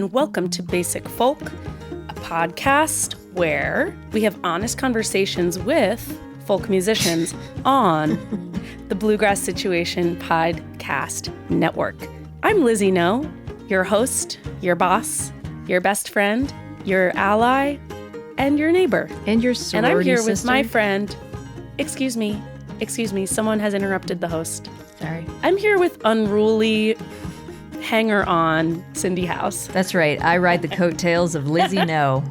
and welcome to Basic Folk, a podcast where we have honest conversations with folk musicians on the Bluegrass Situation Podcast Network. I'm Lizzie No, your host, your boss, your best friend, your ally, and your neighbor. And your sorority And I'm here sister. with my friend. Excuse me, someone has interrupted the host. Sorry. I'm here with unruly hanger-on Cindy House. That's right. I ride the coattails of Lizzie No.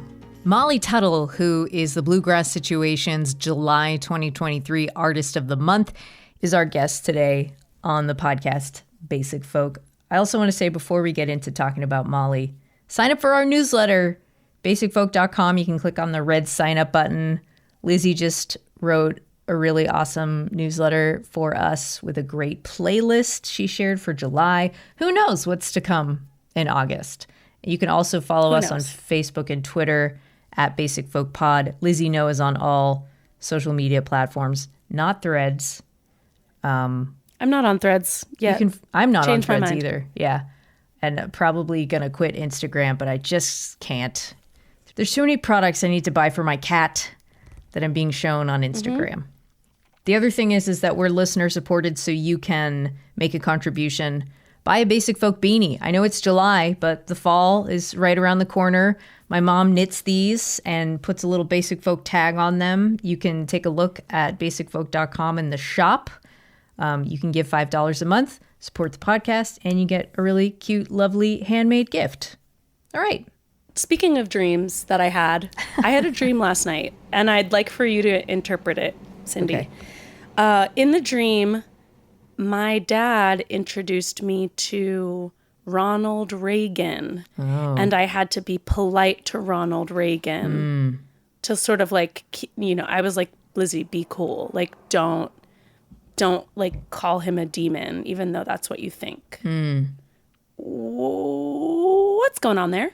Molly Tuttle, who is the Bluegrass Situation's July 2023 Artist of the Month, is our guest today on the podcast Basic Folk. I also want to say before we get into talking about Molly, sign up for our newsletter, basicfolk.com. You can click on the red sign up button. Lizzie just wrote a really awesome newsletter for us with a great playlist she shared for July. Who knows what's to come in August? You can also follow us on Facebook and Twitter at Basic Folk Pod. Lizzie No is on all social media platforms, not Threads. I'm not on Threads yet. I'm not on Changed my Threads mind. either. Yeah. And probably going to quit Instagram, but I just can't. There's too many products I need to buy for my cat that I'm being shown on Instagram. The other thing is that we're listener supported, so you can make a contribution. Buy a Basic Folk beanie. I know it's July, but the fall is right around the corner. My mom knits these and puts a little Basic Folk tag on them. You can take a look at basicfolk.com in the shop. You can give $5 a month, support the podcast, and you get a really cute, lovely handmade gift. All right. Speaking of dreams that I had a dream last night, and I'd like for you to interpret it, Cindy. Okay. In the dream, my dad introduced me to Ronald Reagan, and I had to be polite to Ronald Reagan to sort of like, I was like, Lizzie, be cool. Like, don't like call him a demon, even though that's what you think. What's going on there?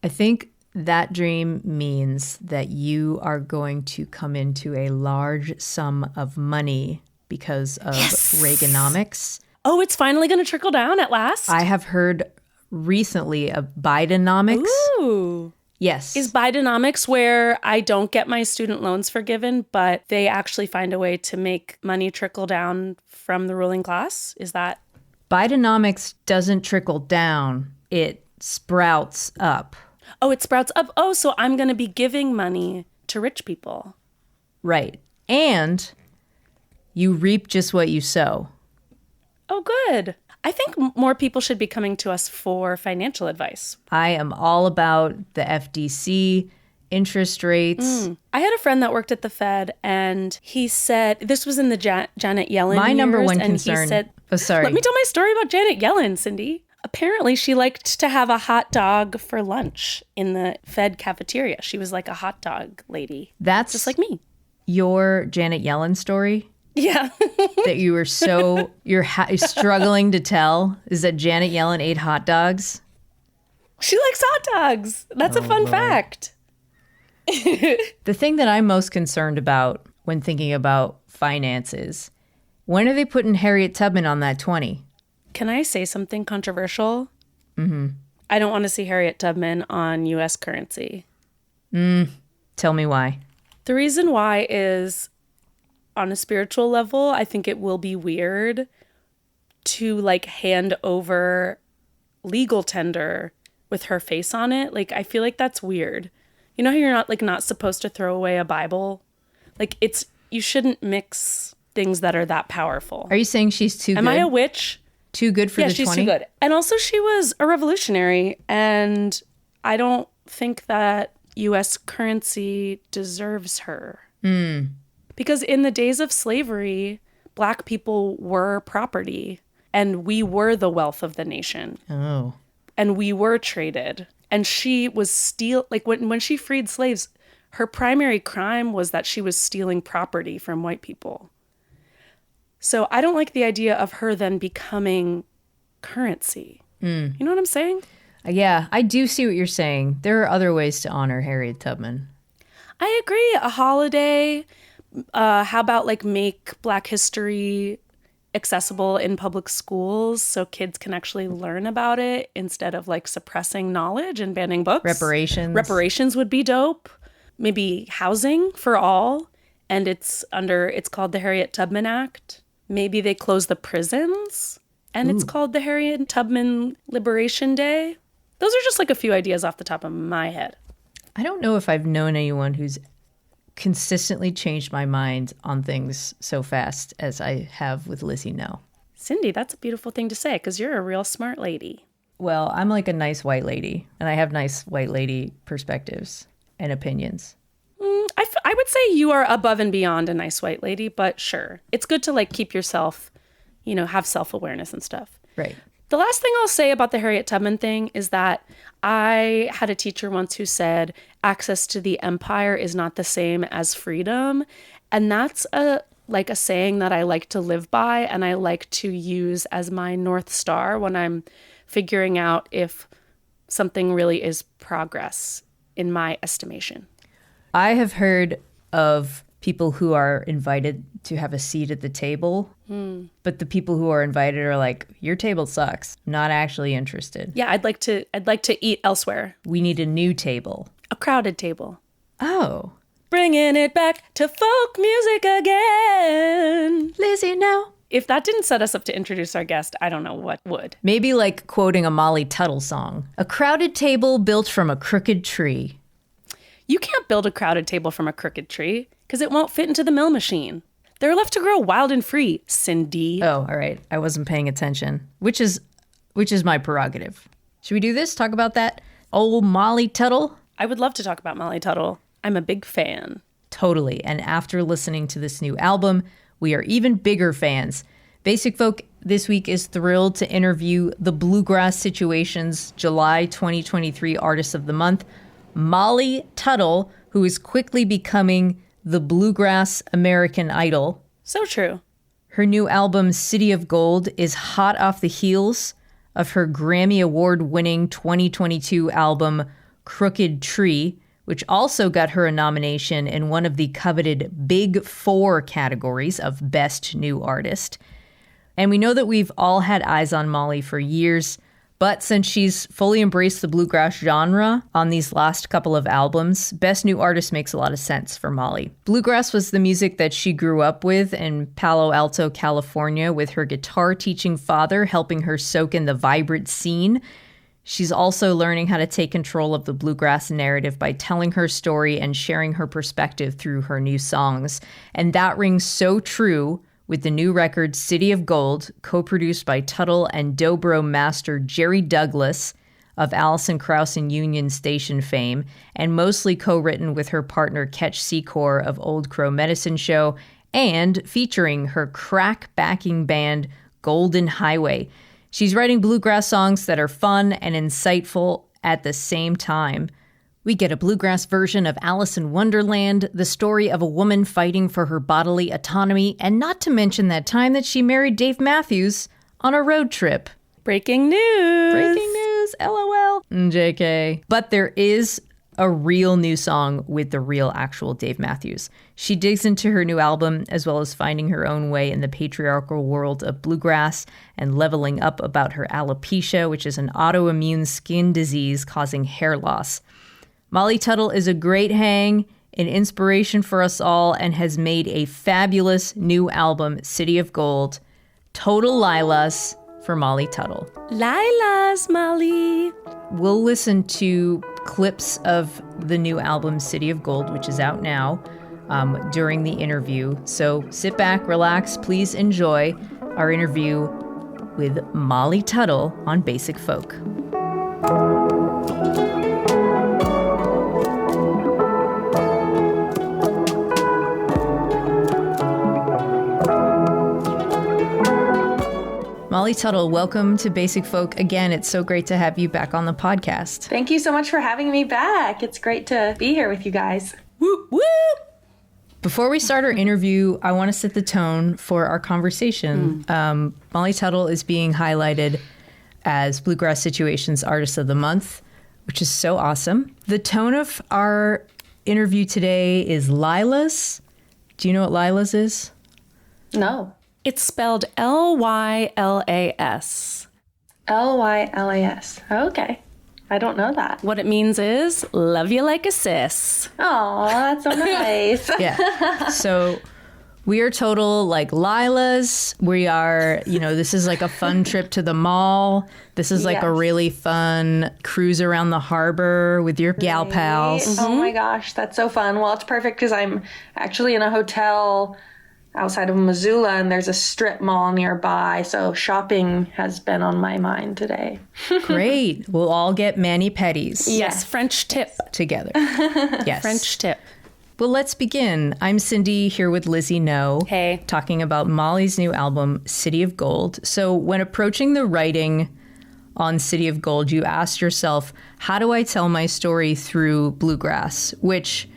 I think that dream means that you are going to come into a large sum of money because of Reaganomics. Oh, it's finally going to trickle down at last? I have heard recently of Bidenomics. Ooh. Yes. Is Bidenomics where I don't get my student loans forgiven, but they actually find a way to make money trickle down from the ruling class? Is that? Bidenomics doesn't trickle down. It sprouts up. Oh, it sprouts up. Oh, so I'm going to be giving money to rich people. Right. And you reap just what you sow. Oh, good. I think more people should be coming to us for financial advice. I am all about the FDC, interest rates. I had a friend that worked at the Fed, and he said, this was in the Janet Yellen My number years, one and concern. He said, oh, sorry. Let me tell my story about Janet Yellen, Cindy. Apparently, she liked to have a hot dog for lunch in the Fed cafeteria. She was like a hot dog lady. That's just like me. Your Janet Yellen story? Yeah. That you were you're struggling to tell is that Janet Yellen ate hot dogs? She likes hot dogs. That's a fun fact. The thing that I'm most concerned about when thinking about finances, when are they putting Harriet Tubman on that 20? Can I say something controversial? I don't want to see Harriet Tubman on U.S. currency. Tell me why. The reason why is, on a spiritual level, I think it will be weird to like hand over legal tender with her face on it. Like, I feel like that's weird. You know how you're not supposed to throw away a Bible? Like, you shouldn't mix things that are that powerful. Are you saying she's too good? Am I a witch? Too good for the 20? Yeah, she's too good. And also she was a revolutionary, and I don't think that U.S. currency deserves her. Because in the days of slavery, Black people were property, and we were the wealth of the nation. Oh. And we were traded. And she was when she freed slaves, her primary crime was that she was stealing property from white people. So I don't like the idea of her then becoming currency. You know what I'm saying? Yeah, I do see what you're saying. There are other ways to honor Harriet Tubman. I agree. A holiday. How about like make Black history accessible in public schools so kids can actually learn about it instead of like suppressing knowledge and banning books. Reparations would be dope. Maybe housing for all. And it's called the Harriet Tubman Act. Maybe they close the prisons and it's called the Harriet Tubman Liberation Day. Those are just like a few ideas off the top of my head. I don't know if I've known anyone who's consistently changed my mind on things so fast as I have with Lizzie No. Cindy, that's a beautiful thing to say because you're a real smart lady. Well, I'm like a nice white lady, and I have nice white lady perspectives and opinions. I would say you are above and beyond a nice white lady, but sure. It's good to like keep yourself, have self-awareness and stuff. Right. The last thing I'll say about the Harriet Tubman thing is that I had a teacher once who said access to the empire is not the same as freedom. And that's a saying that I like to live by and I like to use as my North Star when I'm figuring out if something really is progress in my estimation. I have heard of people who are invited to have a seat at the table, but the people who are invited are like, your table sucks. Not actually interested. Yeah, I'd like to eat elsewhere. We need a new table. A crowded table. Oh. Bringing it back to folk music again. Lizzie, no. If that didn't set us up to introduce our guest, I don't know what would. Maybe like quoting a Molly Tuttle song. A crowded table built from a crooked tree. You can't build a crowded table from a crooked tree because it won't fit into the mill machine. They're left to grow wild and free, Cindy. Oh, all right. I wasn't paying attention, which is my prerogative. Should we do this? Talk about that old Molly Tuttle? I would love to talk about Molly Tuttle. I'm a big fan. Totally. And after listening to this new album, we are even bigger fans. Basic Folk this week is thrilled to interview the Bluegrass Situation's July 2023 Artist of the Month, Molly Tuttle, who is quickly becoming the Bluegrass American Idol. So true. Her new album, City of Gold, is hot off the heels of her Grammy Award-winning 2022 album, Crooked Tree, which also got her a nomination in one of the coveted Big Four categories of Best New Artist. And we know that we've all had eyes on Molly for years, but since she's fully embraced the bluegrass genre on these last couple of albums, Best New Artist makes a lot of sense for Molly. Bluegrass was the music that she grew up with in Palo Alto, California, with her guitar teaching father helping her soak in the vibrant scene. She's also learning how to take control of the bluegrass narrative by telling her story and sharing her perspective through her new songs. And that rings so true with the new record City of Gold, co-produced by Tuttle and dobro master Jerry Douglas of Alison Krauss and Union Station fame, and mostly co-written with her partner Ketch Secor of Old Crow Medicine Show, and featuring her crack backing band Golden Highway. She's writing bluegrass songs that are fun and insightful at the same time. We get a bluegrass version of Alice in Wonderland, the story of a woman fighting for her bodily autonomy, and not to mention that time that she married Dave Matthews on a road trip. Breaking news! Breaking news, LOL. JK. But there is a real new song with the real actual Dave Matthews. She digs into her new album, as well as finding her own way in the patriarchal world of bluegrass and leveling up about her alopecia, which is an autoimmune skin disease causing hair loss. Molly Tuttle is a great hang, an inspiration for us all, and has made a fabulous new album, City of Gold. Total Lylas for Molly Tuttle. Lylas, Molly. We'll listen to clips of the new album, City of Gold, which is out now, during the interview. So sit back, relax, please enjoy our interview with Molly Tuttle on Basic Folk. Molly Tuttle, welcome to Basic Folk again. It's so great to have you back on the podcast. Thank you so much for having me back. It's great to be here with you guys. Woo, woo! Before we start our interview, I want to set the tone for our conversation. Molly Tuttle is being highlighted as Bluegrass Situation's Artist of the Month, which is so awesome. The tone of our interview today is Lyla's. Do you know what Lyla's is? No. It's spelled Lylas. Lylas. Okay. I don't know that. What it means is love you like a sis. Oh, that's so nice. Yeah. So we are total like Lilas. We are, this is like a fun trip to the mall. This is like a really fun cruise around the harbor with your gal pals. Oh my gosh, that's so fun. Well, it's perfect because I'm actually in a hotel outside of Missoula, and there's a strip mall nearby, so shopping has been on my mind today. Great. We'll all get mani-pedis. Yes, French tip. Together. Yes. French tip. Well, let's begin. I'm Cindy here with Lizzie No. Hey. Talking about Molly's new album, City of Gold. So when approaching the writing on City of Gold, you asked yourself, how do I tell my story through Bluegrass? Which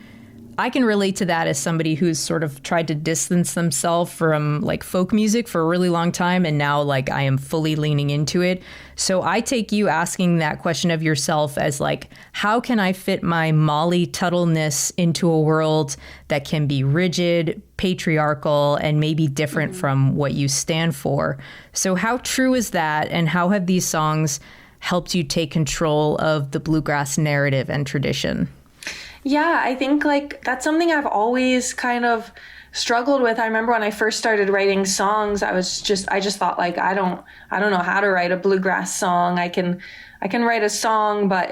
I can relate to that as somebody who's sort of tried to distance themselves from like folk music for a really long time. And now like I am fully leaning into it. So I take you asking that question of yourself as like, how can I fit my Molly Tuttle-ness into a world that can be rigid, patriarchal, and maybe different from what you stand for? So how true is that? And how have these songs helped you take control of the Bluegrass narrative and tradition? Yeah, I think like that's something I've always kind of struggled with. I remember when I first started writing songs, I just thought like I don't know how to write a bluegrass song. I can write a song, but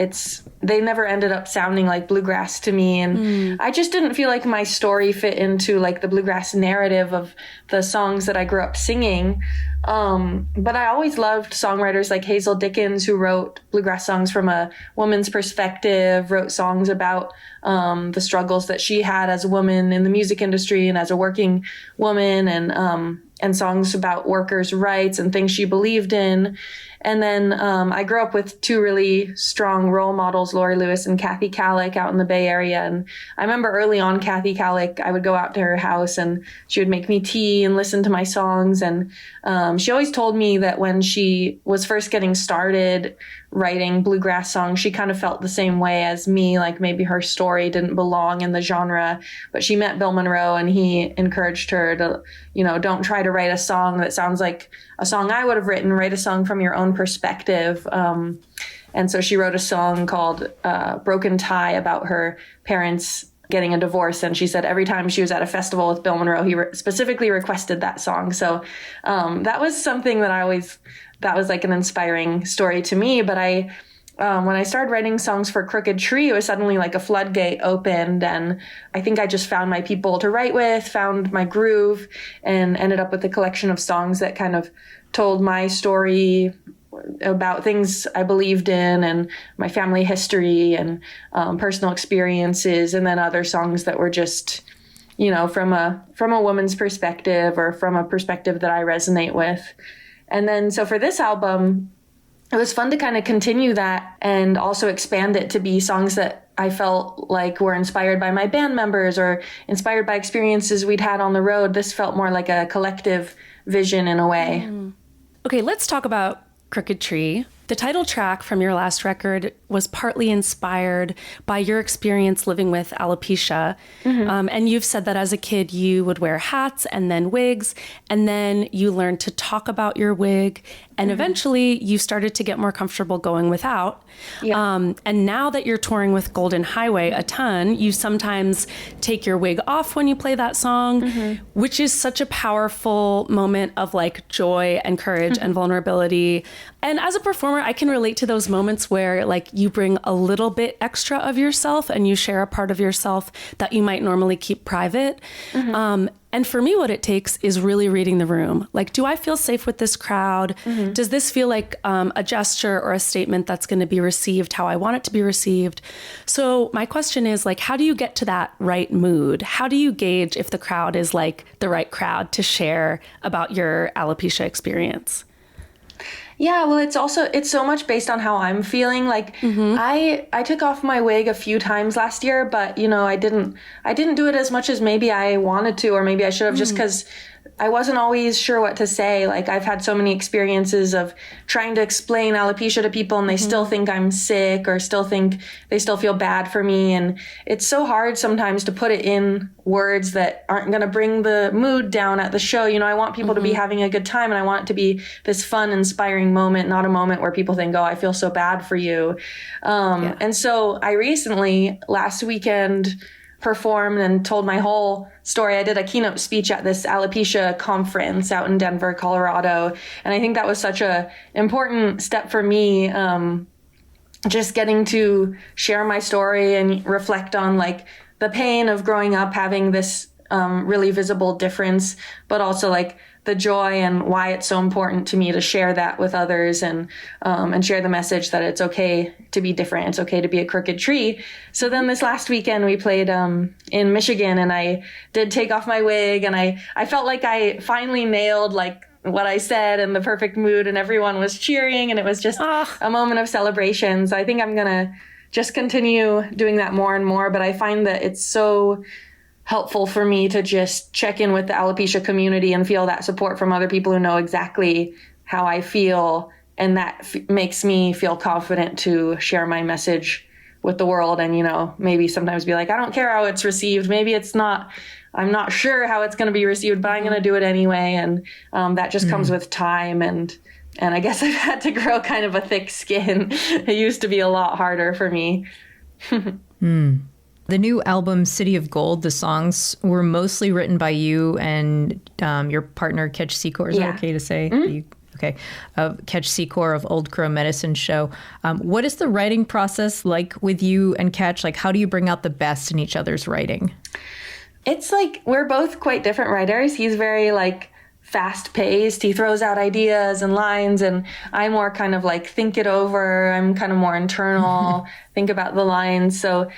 they never ended up sounding like bluegrass to me, and I just didn't feel like my story fit into like the bluegrass narrative of the songs that I grew up singing. But I always loved songwriters like Hazel Dickens, who wrote bluegrass songs from a woman's perspective, wrote songs about the struggles that she had as a woman in the music industry and as a working woman, and songs about workers' rights and things she believed in. And then I grew up with two really strong role models, Lori Lewis and Kathy Kallick, out in the Bay Area. And I remember early on, Kathy Kallick, I would go out to her house and she would make me tea and listen to my songs. And she always told me that when she was first getting started writing bluegrass songs, she kind of felt the same way as me, like maybe her story didn't belong in the genre. But she met Bill Monroe and he encouraged her to, don't try to write a song that sounds like a song I would have written, write a song from your own perspective. And so she wrote a song called Broken Tie about her parents getting a divorce. And she said every time she was at a festival with Bill Monroe, he specifically requested that song. So that was something that was like an inspiring story to me. But when I started writing songs for Crooked Tree, it was suddenly like a floodgate opened. And I think I just found my people to write with, found my groove, and ended up with a collection of songs that kind of told my story about things I believed in and my family history and personal experiences. And then other songs that were just, from a woman's perspective or from a perspective that I resonate with. And then, so for this album, it was fun to kind of continue that and also expand it to be songs that I felt like were inspired by my band members or inspired by experiences we'd had on the road. This felt more like a collective vision in a way. Okay, let's talk about Crooked Tree. The title track from your last record was partly inspired by your experience living with alopecia. And you've said that as a kid, you would wear hats and then wigs, and then you learned to talk about your wig. And eventually you started to get more comfortable going without. And now that you're touring with Golden Highway a ton, you sometimes take your wig off when you play that song, which is such a powerful moment of like joy and courage and vulnerability. And as a performer, I can relate to those moments where like you bring a little bit extra of yourself and you share a part of yourself that you might normally keep private. And for me, what it takes is really reading the room. Like, do I feel safe with this crowd? Does this feel like a gesture or a statement that's going to be received how I want it to be received? So my question is like, how do you get to that right mood? How do you gauge if the crowd is like the right crowd to share about your alopecia experience? Yeah, well, it's so much based on how I'm feeling. Like I took off my wig a few times last year, but I didn't do it as much as maybe I wanted to, or maybe I should have, just because I wasn't always sure what to say. Like, I've had so many experiences of trying to explain alopecia to people and they still think I'm sick or still think they still feel bad for me. And it's so hard sometimes to put it in words that aren't going to bring the mood down at the show. You know, I want people to be having a good time, and I want it to be this fun, inspiring moment, not a moment where people think, oh, I feel so bad for you. And so I recently, last weekend, performed and told my whole story. I did a keynote speech at this alopecia conference out in Denver, Colorado. And I think that was such a important step for me, just getting to share my story and reflect on like the pain of growing up having this really visible difference, but also like the joy and why it's so important to me to share that with others and share the message that it's okay to be different. It's okay to be a crooked tree. So then this last weekend we played in Michigan, and I did take off my wig, and I felt like I finally nailed like what I said and the perfect mood, and everyone was cheering, and it was just a moment of celebration. So I think I'm going to just continue doing that more and more. But I find that it's so helpful for me to just check in with the alopecia community and feel that support from other people who know exactly how I feel. And that makes me feel confident to share my message with the world. And, you know, maybe sometimes be like, I don't care how it's received. Maybe it's not, I'm not sure how it's going to be received, but I'm going to do it anyway. And that just comes with time. And I guess I've had to grow kind of a thick skin. It used to be a lot harder for me. The new album, City of Gold, the songs were mostly written by you and your partner, Ketch Secor. Is that okay to say? Okay. Ketch Secor of Old Crow Medicine Show. What is the writing process like with you and Ketch? Like, how do you bring out the best in each other's writing? It's like, we're both quite different writers. He's very like fast paced. He throws out ideas and lines, and I more kind of like think it over. I'm kind of more internal, think about the lines. So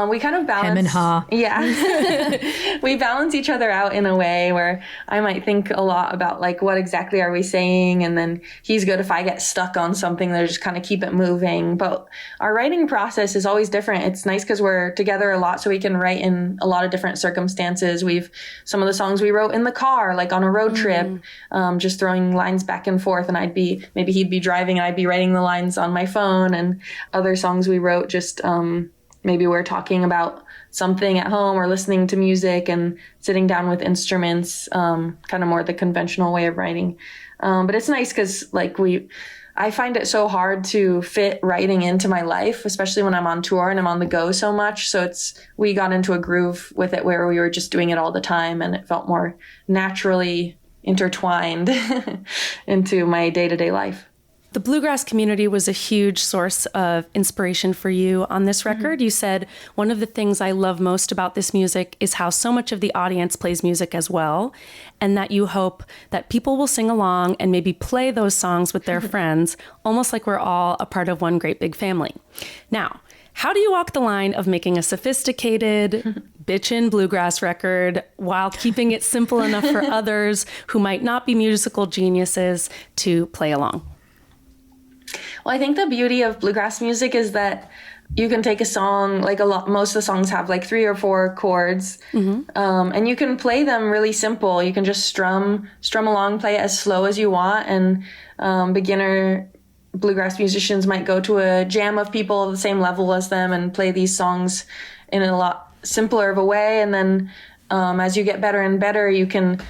we kind of balance. Hem and ha. Yeah. We balance each other out in a way where I might think a lot about like, what exactly are we saying? And then he's good if I get stuck on something, to just kind of keep it moving. But our writing process is always different. It's nice because we're together a lot, so we can write in a lot of different circumstances. Some of the songs we wrote in the car, like on a road trip, just throwing lines back and forth. And maybe he'd be driving and I'd be writing the lines on my phone. And other songs we wrote just maybe we're talking about something at home or listening to music and sitting down with instruments, kind of more the conventional way of writing. But it's nice because like I find it so hard to fit writing into my life, especially when I'm on tour and I'm on the go so much. So we got into a groove with it where we were just doing it all the time, and it felt more naturally intertwined into my day-to-day life. The bluegrass community was a huge source of inspiration for you on this record. You said, one of the things I love most about this music is how so much of the audience plays music as well, and that you hope that people will sing along and maybe play those songs with their friends, almost like we're all a part of one great big family. Now, how do you walk the line of making a sophisticated bitchin' bluegrass record while keeping it simple enough for others who might not be musical geniuses to play along? Well, I think the beauty of bluegrass music is that you can take a song, like most of the songs have like 3 or 4 chords, and you can play them really simple. You can just strum along, play it as slow as you want, and beginner bluegrass musicians might go to a jam of people of the same level as them and play these songs in a lot simpler of a way. And then as you get better and better, you can,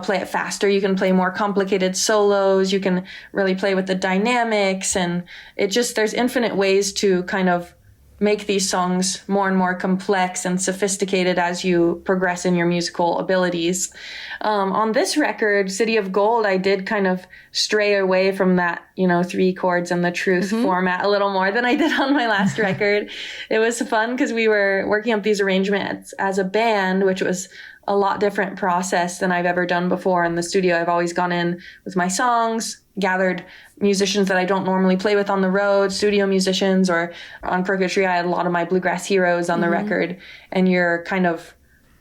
play it faster. You can play more complicated solos. You can really play with the dynamics, and there's infinite ways to kind of make these songs more and more complex and sophisticated as you progress in your musical abilities. On this record, City of Gold, I did kind of stray away from that, 3 chords and the truth format a little more than I did on my last record. It was fun because we were working up these arrangements as a band, which was a lot different process than I've ever done before in the studio. I've always gone in with my songs, gathered musicians that I don't normally play with on the road, studio musicians, or on Crooked Tree, I had a lot of my bluegrass heroes on the record, and you're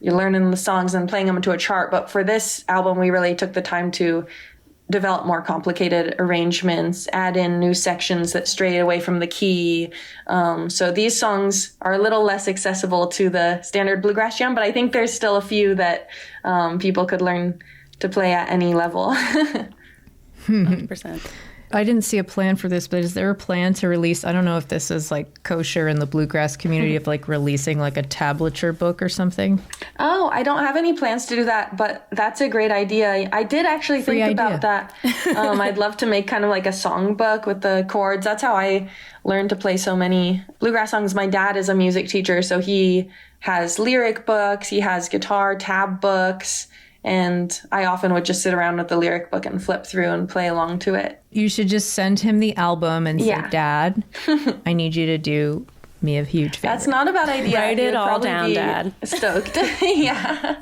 learning the songs and playing them to a chart. But for this album, we really took the time to develop more complicated arrangements, add in new sections that strayed away from the key. So these songs are a little less accessible to the standard bluegrass jam, but I think there's still a few that people could learn to play at any level. 100%. I didn't see a plan for this, but is there a plan to release, I don't know if this is like kosher in the bluegrass community, of like releasing like a tablature book or something? Oh, I don't have any plans to do that, but that's a great idea. I did actually think about that. I'd love to make kind of like a songbook with the chords. That's how I learned to play so many bluegrass songs. My dad is a music teacher, so he has lyric books, he has guitar tab books, and I often would just sit around with the lyric book and flip through and play along to it. You should just send him the album and say, Dad, I need you to do me a huge favor. That's not a bad idea. Write it all down, Dad. Stoked. Yeah.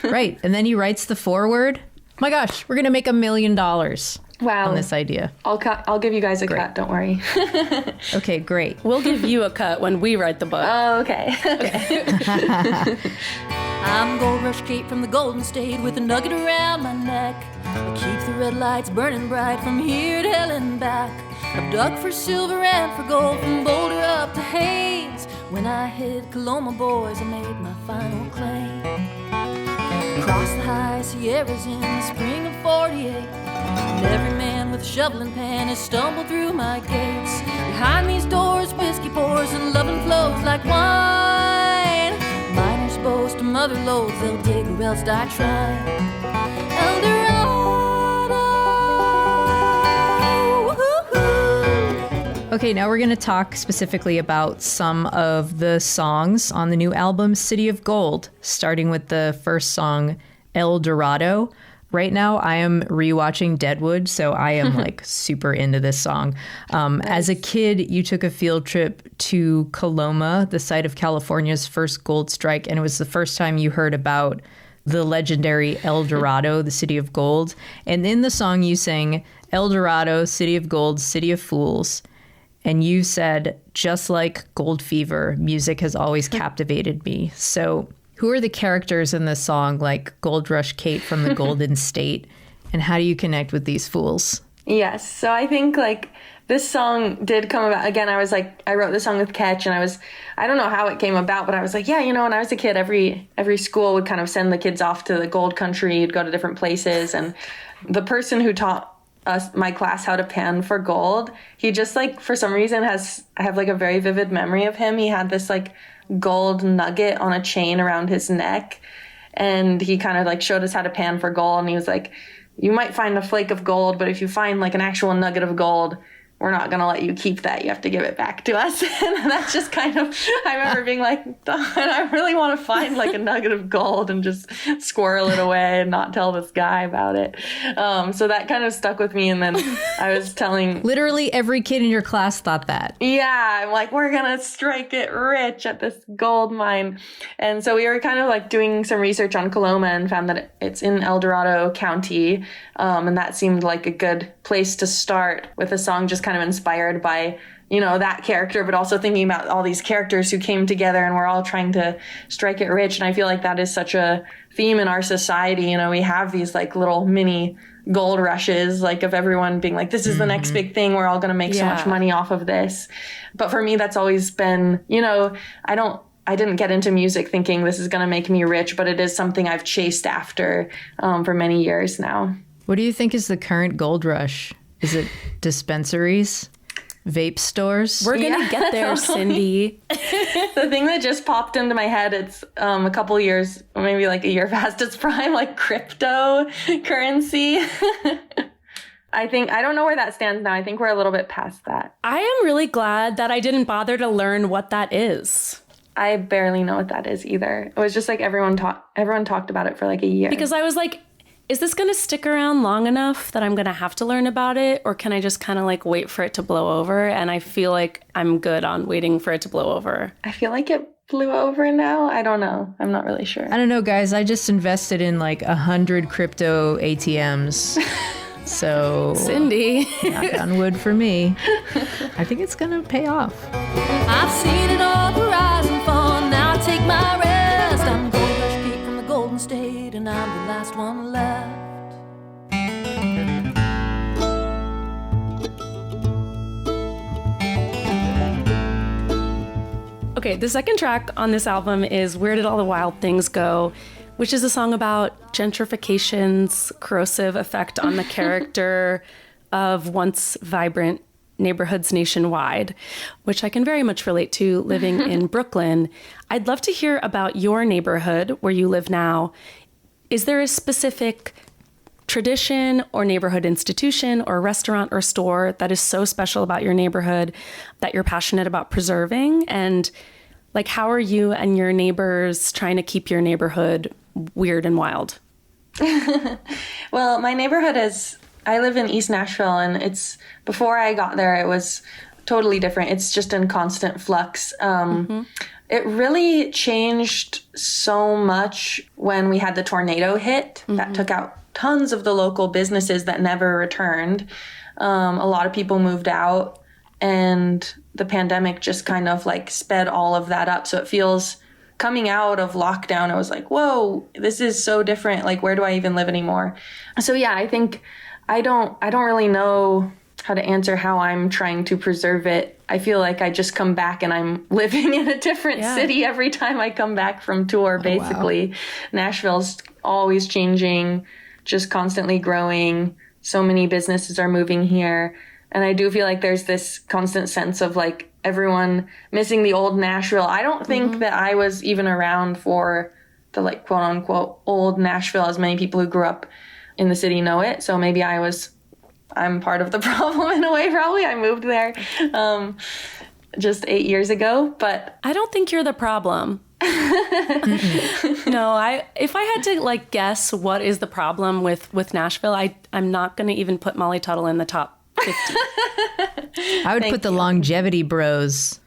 Right. And then he writes the foreword. My gosh, we're going to make $1 million Wow. on this idea. I'll give you guys a cut. Don't worry. Okay, great. We'll give you a cut when we write the book. Oh, okay. I'm Gold Rush Kate from the Golden State with a nugget around my neck. I keep the red lights burning bright from here to hell and back. I've dug for silver and for gold from Boulder up to Hayes. When I hit Coloma, boys, I made my final claim. Across the high Sierras in the spring of 48, and every man with a shovel and pan has stumbled through my gates. Behind these doors, whiskey pours and loving flows like wine. Miners boast of mother loads, they'll dig or else die trying. El Dorado, woo-hoo. Okay, now we're going to talk specifically about some of the songs on the new album, City of Gold, starting with the first song, El Dorado. Right now, I am rewatching Deadwood, so I am like super into this song. Nice. As a kid, you took a field trip to Coloma, the site of California's first gold strike, and it was the first time you heard about the legendary El Dorado, the city of gold. And in the song, you sang, El Dorado, city of gold, city of fools. And you said, just like gold fever, music has always captivated me. So who are the characters in this song, like Gold Rush Kate from the Golden State, and how do you connect with these fools? Yes, so I think like this song did come about. Again, I wrote the song with Ketch, and I don't know how it came about, but I was like, yeah, when I was a kid, every school would kind of send the kids off to the gold country. You'd go to different places, and the person who taught my class how to pan for gold, he just like, for some reason I have like a very vivid memory of him. He had this like gold nugget on a chain around his neck, and he kind of like showed us how to pan for gold, and he was like, you might find a flake of gold, but if you find like an actual nugget of gold, we're not going to let you keep that. You have to give it back to us. And that's just kind of, I remember being like, I really want to find like a nugget of gold and just squirrel it away and not tell this guy about it. So that kind of stuck with me. And then I was telling... Literally every kid in your class thought that. Yeah, I'm like, we're going to strike it rich at this gold mine. And so we were kind of like doing some research on Coloma and found that it's in El Dorado County. And that seemed like a good place to start with a song just kind of inspired by, that character, but also thinking about all these characters who came together and we're all trying to strike it rich. And I feel like that is such a theme in our society. We have these like little mini gold rushes, like of everyone being like, this is the next big thing. We're all going to make so much money off of this. But for me, that's always been, I didn't get into music thinking this is going to make me rich, but it is something I've chased after for many years now. What do you think is the current gold rush? Is it dispensaries? Vape stores? We're going to get there, Cindy. The thing that just popped into my head, it's a couple years, maybe like a year past its prime, like cryptocurrency. I don't know where that stands now. I think we're a little bit past that. I am really glad that I didn't bother to learn what that is. I barely know what that is either. It was just like everyone talked about it for like a year. Because I was like, is this going to stick around long enough that I'm going to have to learn about it? Or can I just kind of like wait for it to blow over? And I feel like I'm good on waiting for it to blow over. I feel like it blew over now. I don't know. I'm not really sure. I don't know, guys. I just invested in like 100 crypto ATMs. So, Cindy, knock on wood for me. I think it's going to pay off. I've seen it all, the rise and fall. Now I take my rest. I'm Gold Rush Kate from the Golden State, and I'm the last one left. Okay, the second track on this album is Where Did All the Wild Things Go? which is a song about gentrification's corrosive effect on the character of once vibrant neighborhoods nationwide, which I can very much relate to living in Brooklyn. I'd love to hear about your neighborhood where you live now. Is there a specific tradition or neighborhood institution or restaurant or store that is so special about your neighborhood that you're passionate about preserving? And like, how are you and your neighbors trying to keep your neighborhood weird and wild? Well, my neighborhood I live in East Nashville, and before I got there, it was totally different. It's just in constant flux. It really changed so much when we had the tornado hit that took out tons of the local businesses that never returned. A lot of people moved out, and the pandemic just kind of like sped all of that up. So it feels, coming out of lockdown, I was like, whoa, this is so different. Like, where do I even live anymore? So yeah, I think I don't really know how to answer how I'm trying to preserve it. I feel like I just come back and I'm living in a different city every time I come back from tour, basically. Wow. Nashville's always changing, just constantly growing. So many businesses are moving here. And I do feel like there's this constant sense of like everyone missing the old Nashville. I don't think that I was even around for the like quote unquote old Nashville as many people who grew up in the city know it. So maybe I'm part of the problem in a way, probably. I moved there just 8 years ago, but I don't think you're the problem. No, if I had to like guess what is the problem with Nashville, I'm not going to even put Molly Tuttle in the top 50. I would put the longevity bros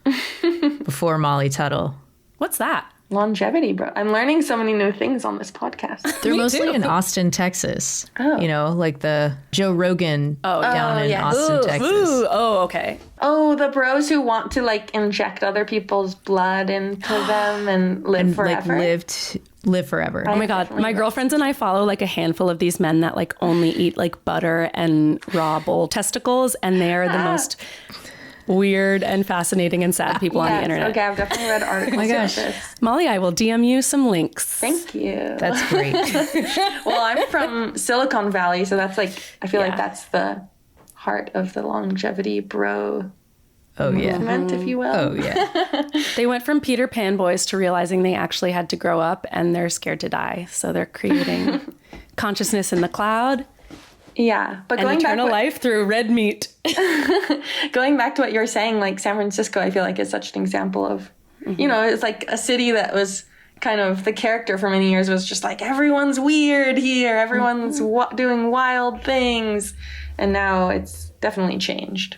before Molly Tuttle. What's that? Longevity, bro. I'm learning so many new things on this podcast. They're mostly in Austin, Texas. Oh. You know, like the Joe Rogan down in Austin, Texas. Oh, okay. Oh, the bros who want to like inject other people's blood into them and live forever. Like live forever. Oh my God. My girlfriends and I follow like a handful of these men that like only eat like butter and raw bull testicles, and they are the most weird and fascinaling and sad people on the internet. Okay, I've definitely read articles about this. Molly, I will DM you some links. Thank you. That's great. Well, I'm from Silicon Valley, so that's like, I feel like that's the heart of the longevity bro movement, if you will. Oh, yeah. They went from Peter Pan boys to realizing they actually had to grow up and they're scared to die. So they're creating consciousness in the cloud. Yeah, but and eternal life through red meat. Going back to what you were saying, like San Francisco, I feel like is such an example of, you know, it's like a city that was kind of, the character for many years was just like, everyone's weird here, everyone's doing wild things. And now it's definitely changed.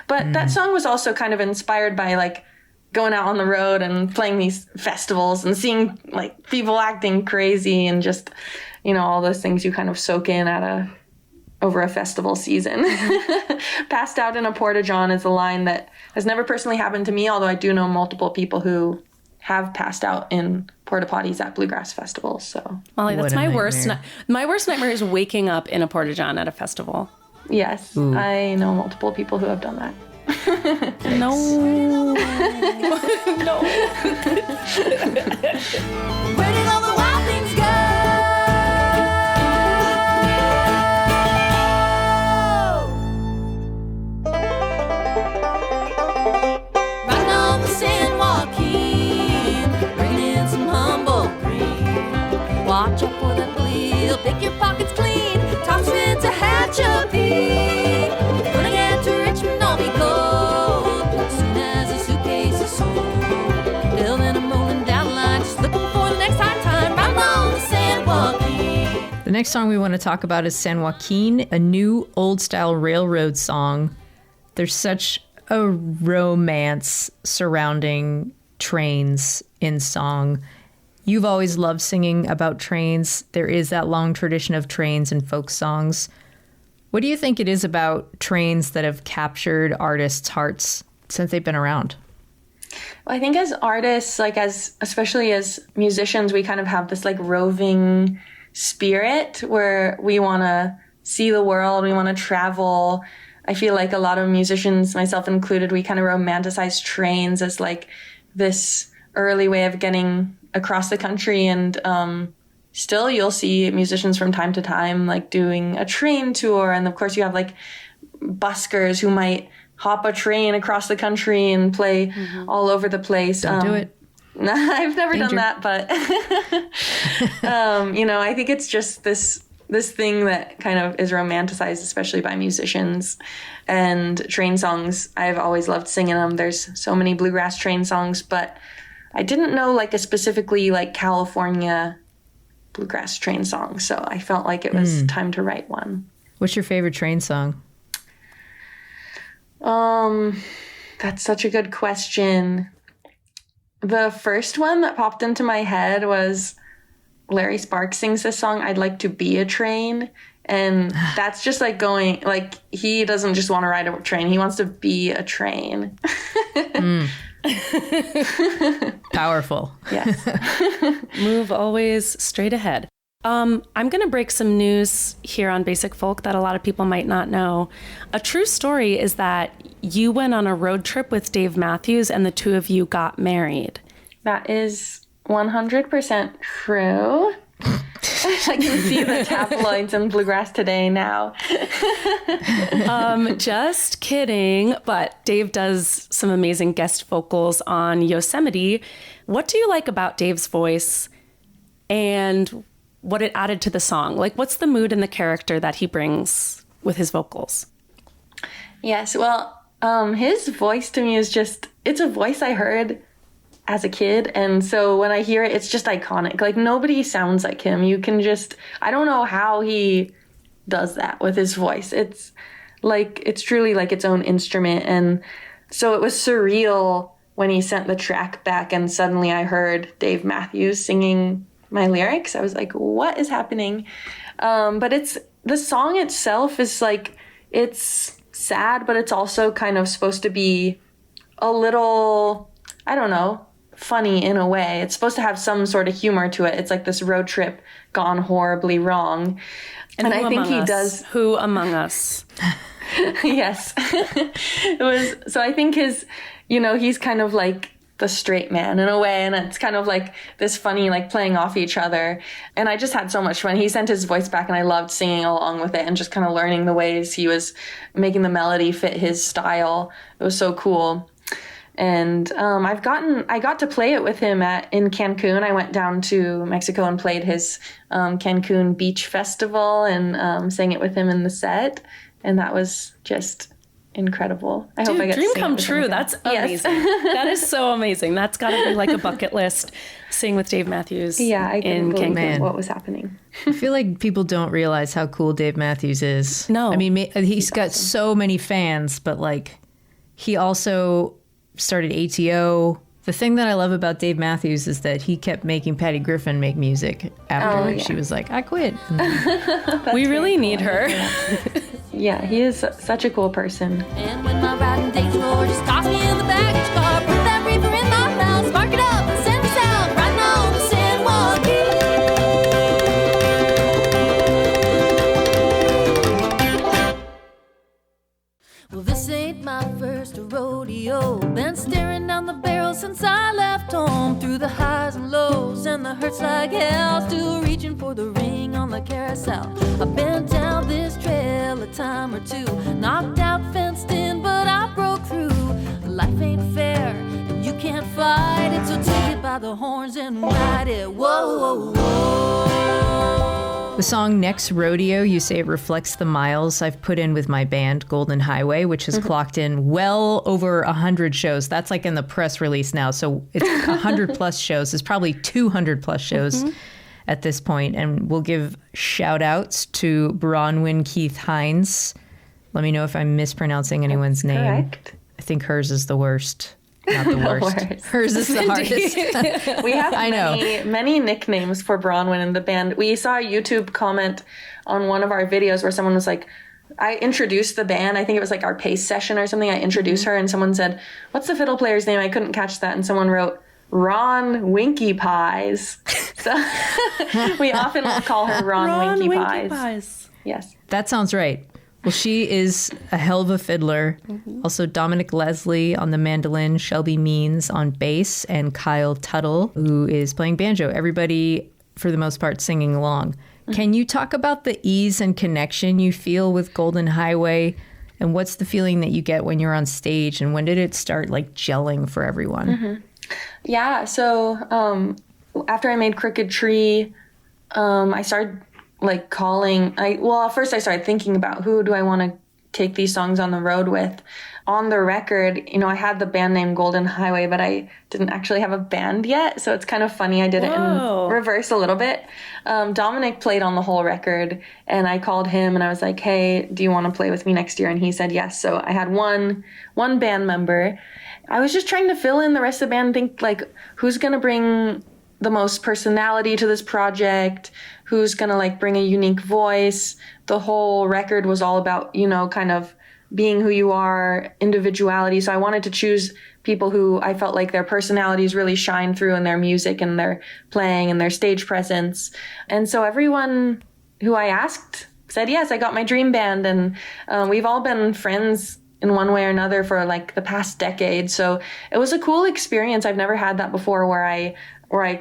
But that song was also kind of inspired by like going out on the road and playing these festivals and seeing like people acting crazy and just, you know, all those things you kind of soak in over a festival season. Passed out in a porta-john is a line that has never personally happened to me, although I do know multiple people who have passed out in porta potties at Bluegrass festivals. So Molly, that's my worst. My worst nightmare is waking up in a porta-john at a festival. Yes, I know multiple people who have done that. No. No. Where did all the wild things go? Riding on the San Joaquin, bringing in some humble green. Watch out for that bleed, pick your pockets clean. Toss it to Hatchapee. Gonna get to Richmond, I'll be gold. As soon as a suitcase is sold. Building a rolling down line, just looking for the next high time. Riding on the San Joaquin. The next song we want to talk about is San Joaquin, a new old-style railroad song. There's such a romance surrounding trains in song. You've always loved singing about trains. There is that long tradition of trains and folk songs. What do you think it is about trains that have captured artists' hearts since they've been around? Well, I think as artists, like especially as musicians, we kind of have this like roving spirit where we want to see the world, we want to travel. I feel like a lot of musicians, myself included, we kind of romanticize trains as like this early way of getting across the country. And still you'll see musicians from time to time like doing a train tour, and of course you have like buskers who might hop a train across the country and play all over the place. Don't do it. I've never Danger. done that, but you know, I think it's just this thing that kind of is romanticized, especially by musicians. And train songs, I've always loved singing them. There's so many bluegrass train songs, but I didn't know like a specifically like California bluegrass train song, so I felt like it was time to write one. What's your favorite train song? That's such a good question. The first one that popped into my head was Larry Sparks sings this song, I'd Like to Be a Train. And that's just like going, like, he doesn't just want to ride a train, he wants to be a train. Powerful. Yes. Move always straight ahead. I'm going to break some news here on Basic Folk that a lot of people might not know. A true story is that you went on a road trip with Dave Matthews and the two of you got married. That is 100% true. I can see the tabloids in Bluegrass Today now. Just kidding. But Dave does some amazing guest vocals on Yosemite. What do you like about Dave's voice and what it added to the song? Like, what's the mood and the character that he brings with his vocals? Yes, well, his voice to me is just, it's a voice I heard as a kid. And so when I hear it, it's just iconic. Like, nobody sounds like him. You can just, I don't know how he does that with his voice. It's like, it's truly like its own instrument. And so it was surreal when he sent the track back and suddenly I heard Dave Matthews singing my lyrics. I was like, what is happening? But it's, the song itself is like, it's sad, but it's also kind of supposed to be a little, I don't know, funny in a way. It's supposed to have some sort of humor to it. It's like this road trip gone horribly wrong. And I think he does. Who among us? Yes. It was, so I think his, you know, he's kind of like the straight man in a way, and it's kind of like this funny, like playing off each other. And I just had so much fun. He sent his voice back and I loved singing along with it and just kind of learning the ways he was making the melody fit his style. It was so cool. And I got to play it with him in Cancun. I went down to Mexico and played his Cancun Beach Festival and sang it with him in the set. And that was just incredible. I hope I get dream to sing come it with him true. again. That's amazing. Yes. That is so amazing. That's got to be like a bucket list. Sing with Dave Matthews. Yeah, I couldn't believe Man. what was happening. I feel like people don't realize how cool Dave Matthews is. No. I mean, he's got so many fans, but like, he also started ATO. The thing that I love about Dave Matthews is that he kept making Patty Griffin make music after she was like, I quit. We really need her. Yeah, he is such a cool person. And when my riding days roar, just toss me in the baggage car, put that reefer in my mouth, spark it up and send me south, riding on the San Joaquin. Well, this ain't my first rodeo. Been staring down the barrel since I left home. Through the highs and lows and the hurts like hell. Still reaching for the ring on the carousel. I've been down this trail a time or two. Knocked out, fenced in, but I broke through. Life ain't fair and you can't fight it. So take it by the horns and ride it. Whoa, whoa, whoa. The song Next Rodeo, you say it reflects the miles I've put in with my band, Golden Highway, which has clocked in well over 100 shows. That's like in the press release now. So it's 100 plus shows. It's probably 200 plus shows at this point. And we'll give shout outs to Bronwyn Keith Hines. Let me know if I'm mispronouncing anyone's name. Correct. I think hers is the worst. Not the worst. Hers is the hardest. We have I know. many nicknames for Bronwyn in the band. We saw a YouTube comment on one of our videos where someone was like, I introduced the band. I think it was like our pace session or something. I introduced her and someone said, what's the fiddle player's name? I couldn't catch that. And someone wrote, Ron Winky Pies. So we often will call her Ron Winky Pies. Yes. That sounds right. Well, she is a hell of a fiddler. Also, Dominic Leslie on the mandolin, Shelby Means on bass, and Kyle Tuttle, who is playing banjo. Everybody for the most part, singing along. Can you talk about the ease and connection you feel with Golden Highway? And what's the feeling that you get when you're on stage? And when did it start like gelling for everyone? Yeah, so after I made Crooked Tree, I started like calling. At first I started thinking about who do I want to take these songs on the road with. On the record, I had the band name Golden Highway, but I didn't actually have a band yet. So it's kind of funny. I did it in reverse a little bit. Dominic played on the whole record, and I called him and I was like, hey, do you want to play with me next year? And he said yes. So I had one band member. I was just trying to fill in the rest of the band, think like, who's going to bring the most personality to this project? Who's going to like bring a unique voice? The whole record was all about, kind of being who you are, individuality. So I wanted to choose people who I felt like their personalities really shine through in their music and their playing and their stage presence. And so everyone who I asked said, yes, I got my dream band. And we've all been friends in one way or another for like the past decade. So it was a cool experience. I've never had that before where I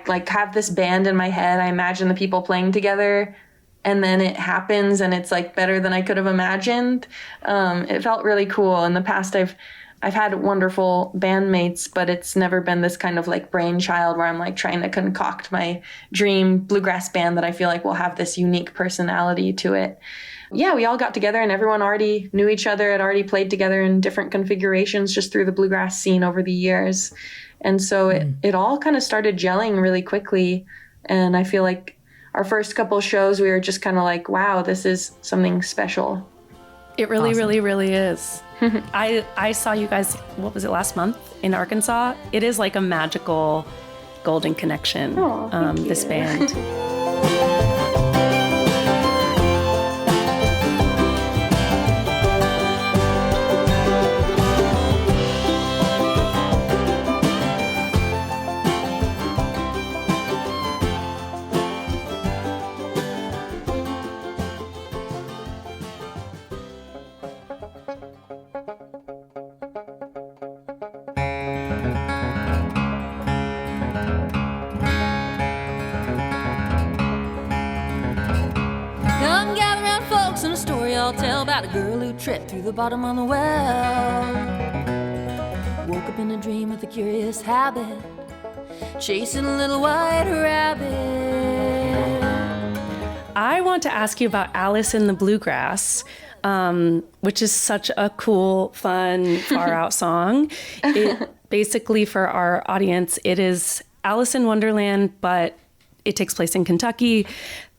like have this band in my head. I imagine the people playing together, and then it happens and it's like better than I could have imagined. It felt really cool. In the past, I've had wonderful bandmates, but it's never been this kind of like brainchild where I'm like trying to concoct my dream bluegrass band that I feel like will have this unique personality to it. Yeah, we all got together and everyone already knew each other, had already played together in different configurations just through the bluegrass scene over the years. And so it all kind of started gelling really quickly. And I feel like our first couple shows, we were just kind of like, wow, this is something special. It really, really, really is. I saw you guys, what was it, last month in Arkansas? It is like a magical golden connection, this band. I'll tell about a girl who tripped through the bottom of the well. Woke up in a dream with a curious habit, chasing a little white rabbit. I want to ask you about Alice in the Bluegrass, which is such a cool, fun, far out song. It basically, for our audience, it is Alice in Wonderland, but it takes place in Kentucky.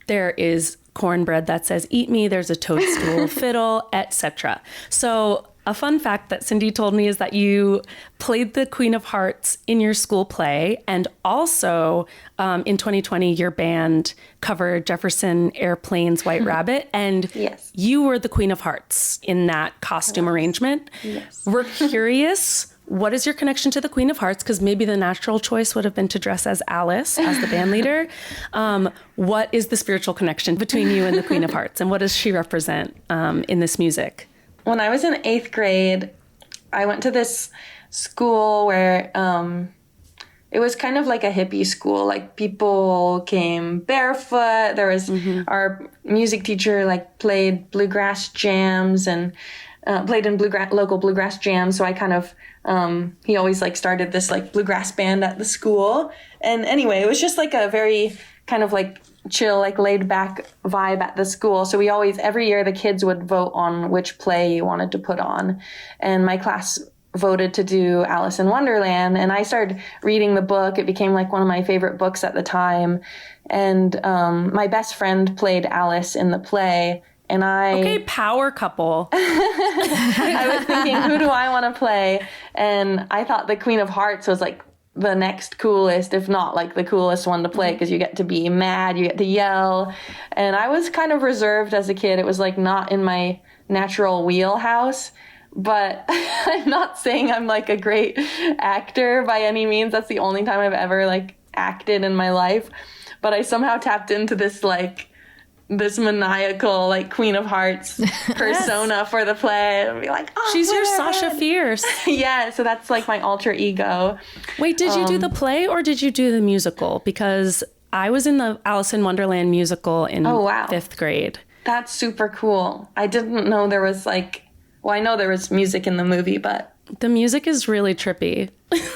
There is cornbread that says "Eat me." There's a toadstool fiddle, etc. So a fun fact that Cindy told me is that you played the Queen of Hearts in your school play, and also in 2020 your band covered Jefferson Airplane's White Rabbit, and yes, you were the Queen of Hearts in that costume arrangement. Yes. We're curious, what is your connection to the Queen of Hearts? Because maybe the natural choice would have been to dress as Alice, as the band leader. What is the spiritual connection between you and the Queen of Hearts? And what does she represent in this music? When I was in 8th grade, I went to this school where it was kind of like a hippie school. Like people came barefoot. There was our music teacher like played bluegrass jams and played in local bluegrass jams. So I kind of, he always like started this like bluegrass band at the school. And anyway, it was just like a very kind of like chill, like laid back vibe at the school. So we always, every year the kids would vote on which play you wanted to put on. And my class voted to do Alice in Wonderland. And I started reading the book. It became like one of my favorite books at the time. And my best friend played Alice in the play. And Okay, power couple. I was thinking, who do I want to play? And I thought the Queen of Hearts was like the next coolest, if not like the coolest one to play, because you get to be mad, you get to yell. And I was kind of reserved as a kid. It was like not in my natural wheelhouse. But I'm not saying I'm like a great actor by any means. That's the only time I've ever like acted in my life. But I somehow tapped into this like this maniacal like Queen of Hearts persona for the play, and be like, oh, she's your Sasha Fierce. Yeah, so that's like my alter ego. Wait, did you do the play or did you do the musical? Because I was in the Alice in Wonderland musical in Oh, wow. 5th grade. That's super cool. I didn't know there was like, well, I know there was music in the movie, but The music is really trippy.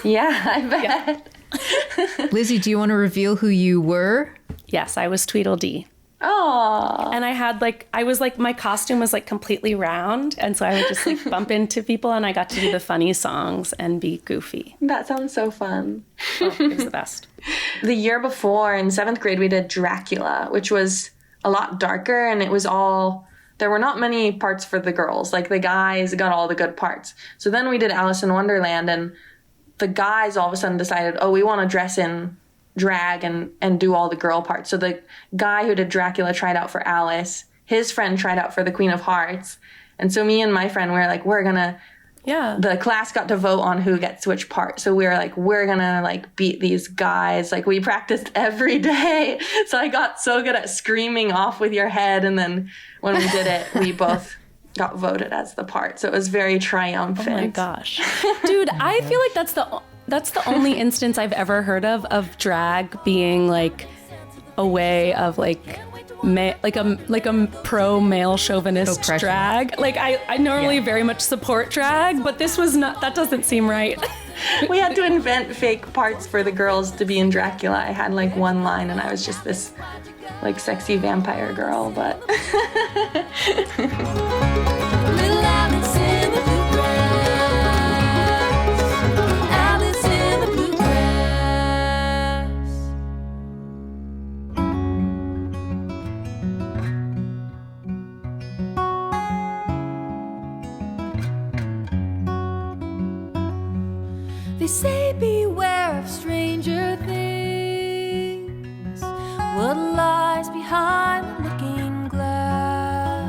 yeah, I bet. Lizzie, do you want to reveal who you were? Yes, I was Tweedledee. Oh, And my costume was like completely round. And so I would just like bump into people and I got to do the funny songs and be goofy. that sounds so fun. Oh, it was the best. The year before in 7th grade, we did Dracula, which was a lot darker, and there were not many parts for the girls. Like the guys got all the good parts. So then we did Alice in Wonderland, and the guys all of a sudden decided, oh, we want to dress in drag and do all the girl parts. So the guy who did Dracula tried out for Alice. His friend tried out for the Queen of Hearts. And so me and my friend were like, the class got to vote on who gets which part. So we were like, we're gonna like beat these guys. Like we practiced every day. So I got so good at screaming off with your head. And then when we did it, we both got voted as the part. So it was very triumphant. Oh my gosh. Dude, I feel like that's the only instance I've ever heard of drag being like a way of like like a pro male chauvinist Oppression. drag. Like I normally very much support drag, but this was not. That doesn't seem right. We had to invent fake parts for the girls to be in Dracula. I had like one line and I was just this like sexy vampire girl, but Little Alice in the Bluegrass. Alice in the Bluegrass. They say beware of stranger things. What lies behind the looking glass?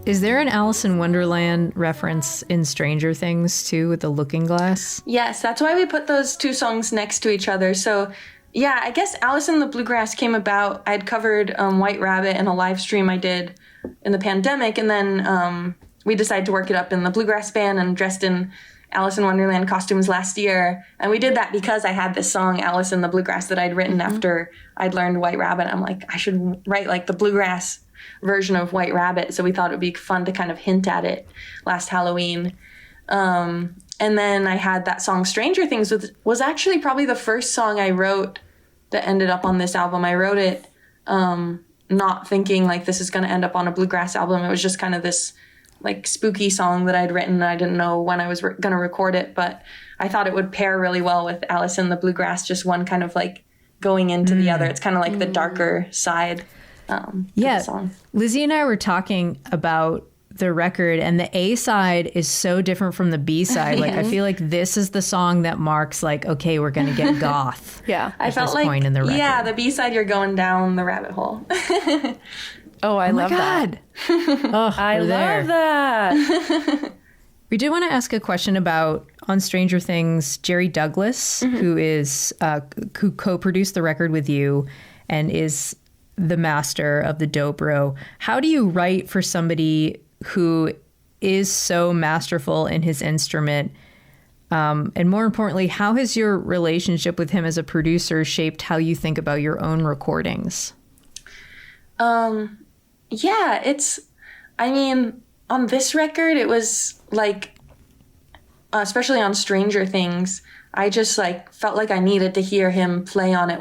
Is there an Alice in Wonderland reference in Stranger Things too with the looking glass? yes, that's why we put those two songs next to each other. So yeah, I guess Alice in the Bluegrass came about. I'd covered White Rabbit in a live stream I did in the pandemic, and then we decided to work it up in the Bluegrass band and dressed in Alice in Wonderland costumes last year. And we did that because I had this song, Alice in the Bluegrass, that I'd written after I'd learned White Rabbit. I'm like, I should write like the Bluegrass version of White Rabbit. So we thought it would be fun to kind of hint at it last Halloween. And then I had that song Stranger Things was actually probably the first song I wrote that ended up on this album. I wrote it not thinking like this is going to end up on a Bluegrass album. It was just kind of this like spooky song that I'd written. I didn't know when I was going to record it, but I thought it would pair really well with Alice in the Bluegrass, just one kind of like going into the other. It's kind of like the darker side to the song. Lizzie and I were talking about the record, and the A side is so different from the B side. Like I feel like this is the song that marks like, okay, we're gonna get goth. Yeah. I felt this like, point in the record. yeah, the B-side, you're going down the rabbit hole. Oh, I love that. Oh, I love that. We did want to ask a question about on Stranger Things, Jerry Douglas, who co-produced the record with you and is the master of the dobro. How do you write for somebody who is so masterful in his instrument? And more importantly, how has your relationship with him as a producer shaped how you think about your own recordings? Yeah, on this record, it was like, especially on Stranger Things, I just like felt like I needed to hear him play on it.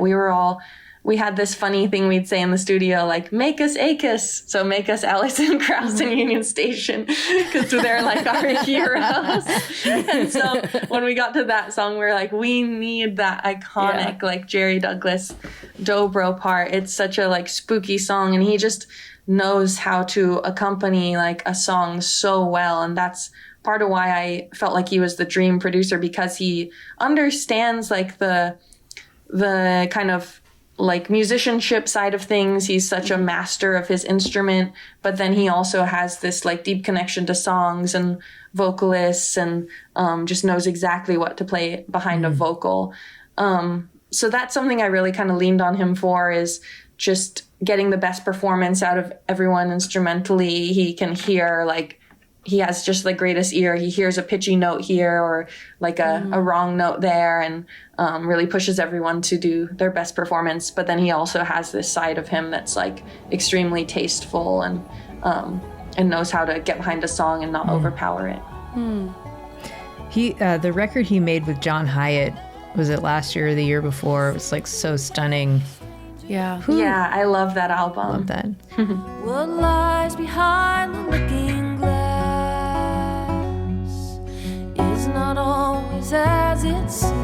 We had this funny thing we'd say in the studio, like, make us ACUS. So make us Allison Krauss and Union Station, because they're like our heroes. And so when we got to that song, we were like, we need that iconic, like Jerry Douglas dobro part. It's such a like spooky song, and he just knows how to accompany like a song so well. And that's part of why I felt like he was the dream producer, because he understands like the kind of like musicianship side of things. He's such a master of his instrument, but then he also has this like deep connection to songs and vocalists, and just knows exactly what to play behind a vocal. So that's something I really kind of leaned on him for, is just getting the best performance out of everyone instrumentally. He can hear like he has just the greatest ear. He hears a pitchy note here or like a wrong note there, and really pushes everyone to do their best performance. But then he also has this side of him that's like extremely tasteful and knows how to get behind a song and not overpower it. He the record he made with John Hyatt, was it last year or the year before? It was like so stunning. Yeah. Yeah, I love that album. Love that. What lies behind the looking glass is not always as it seems.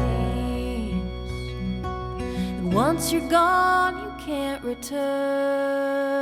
And once you're gone, you can't return.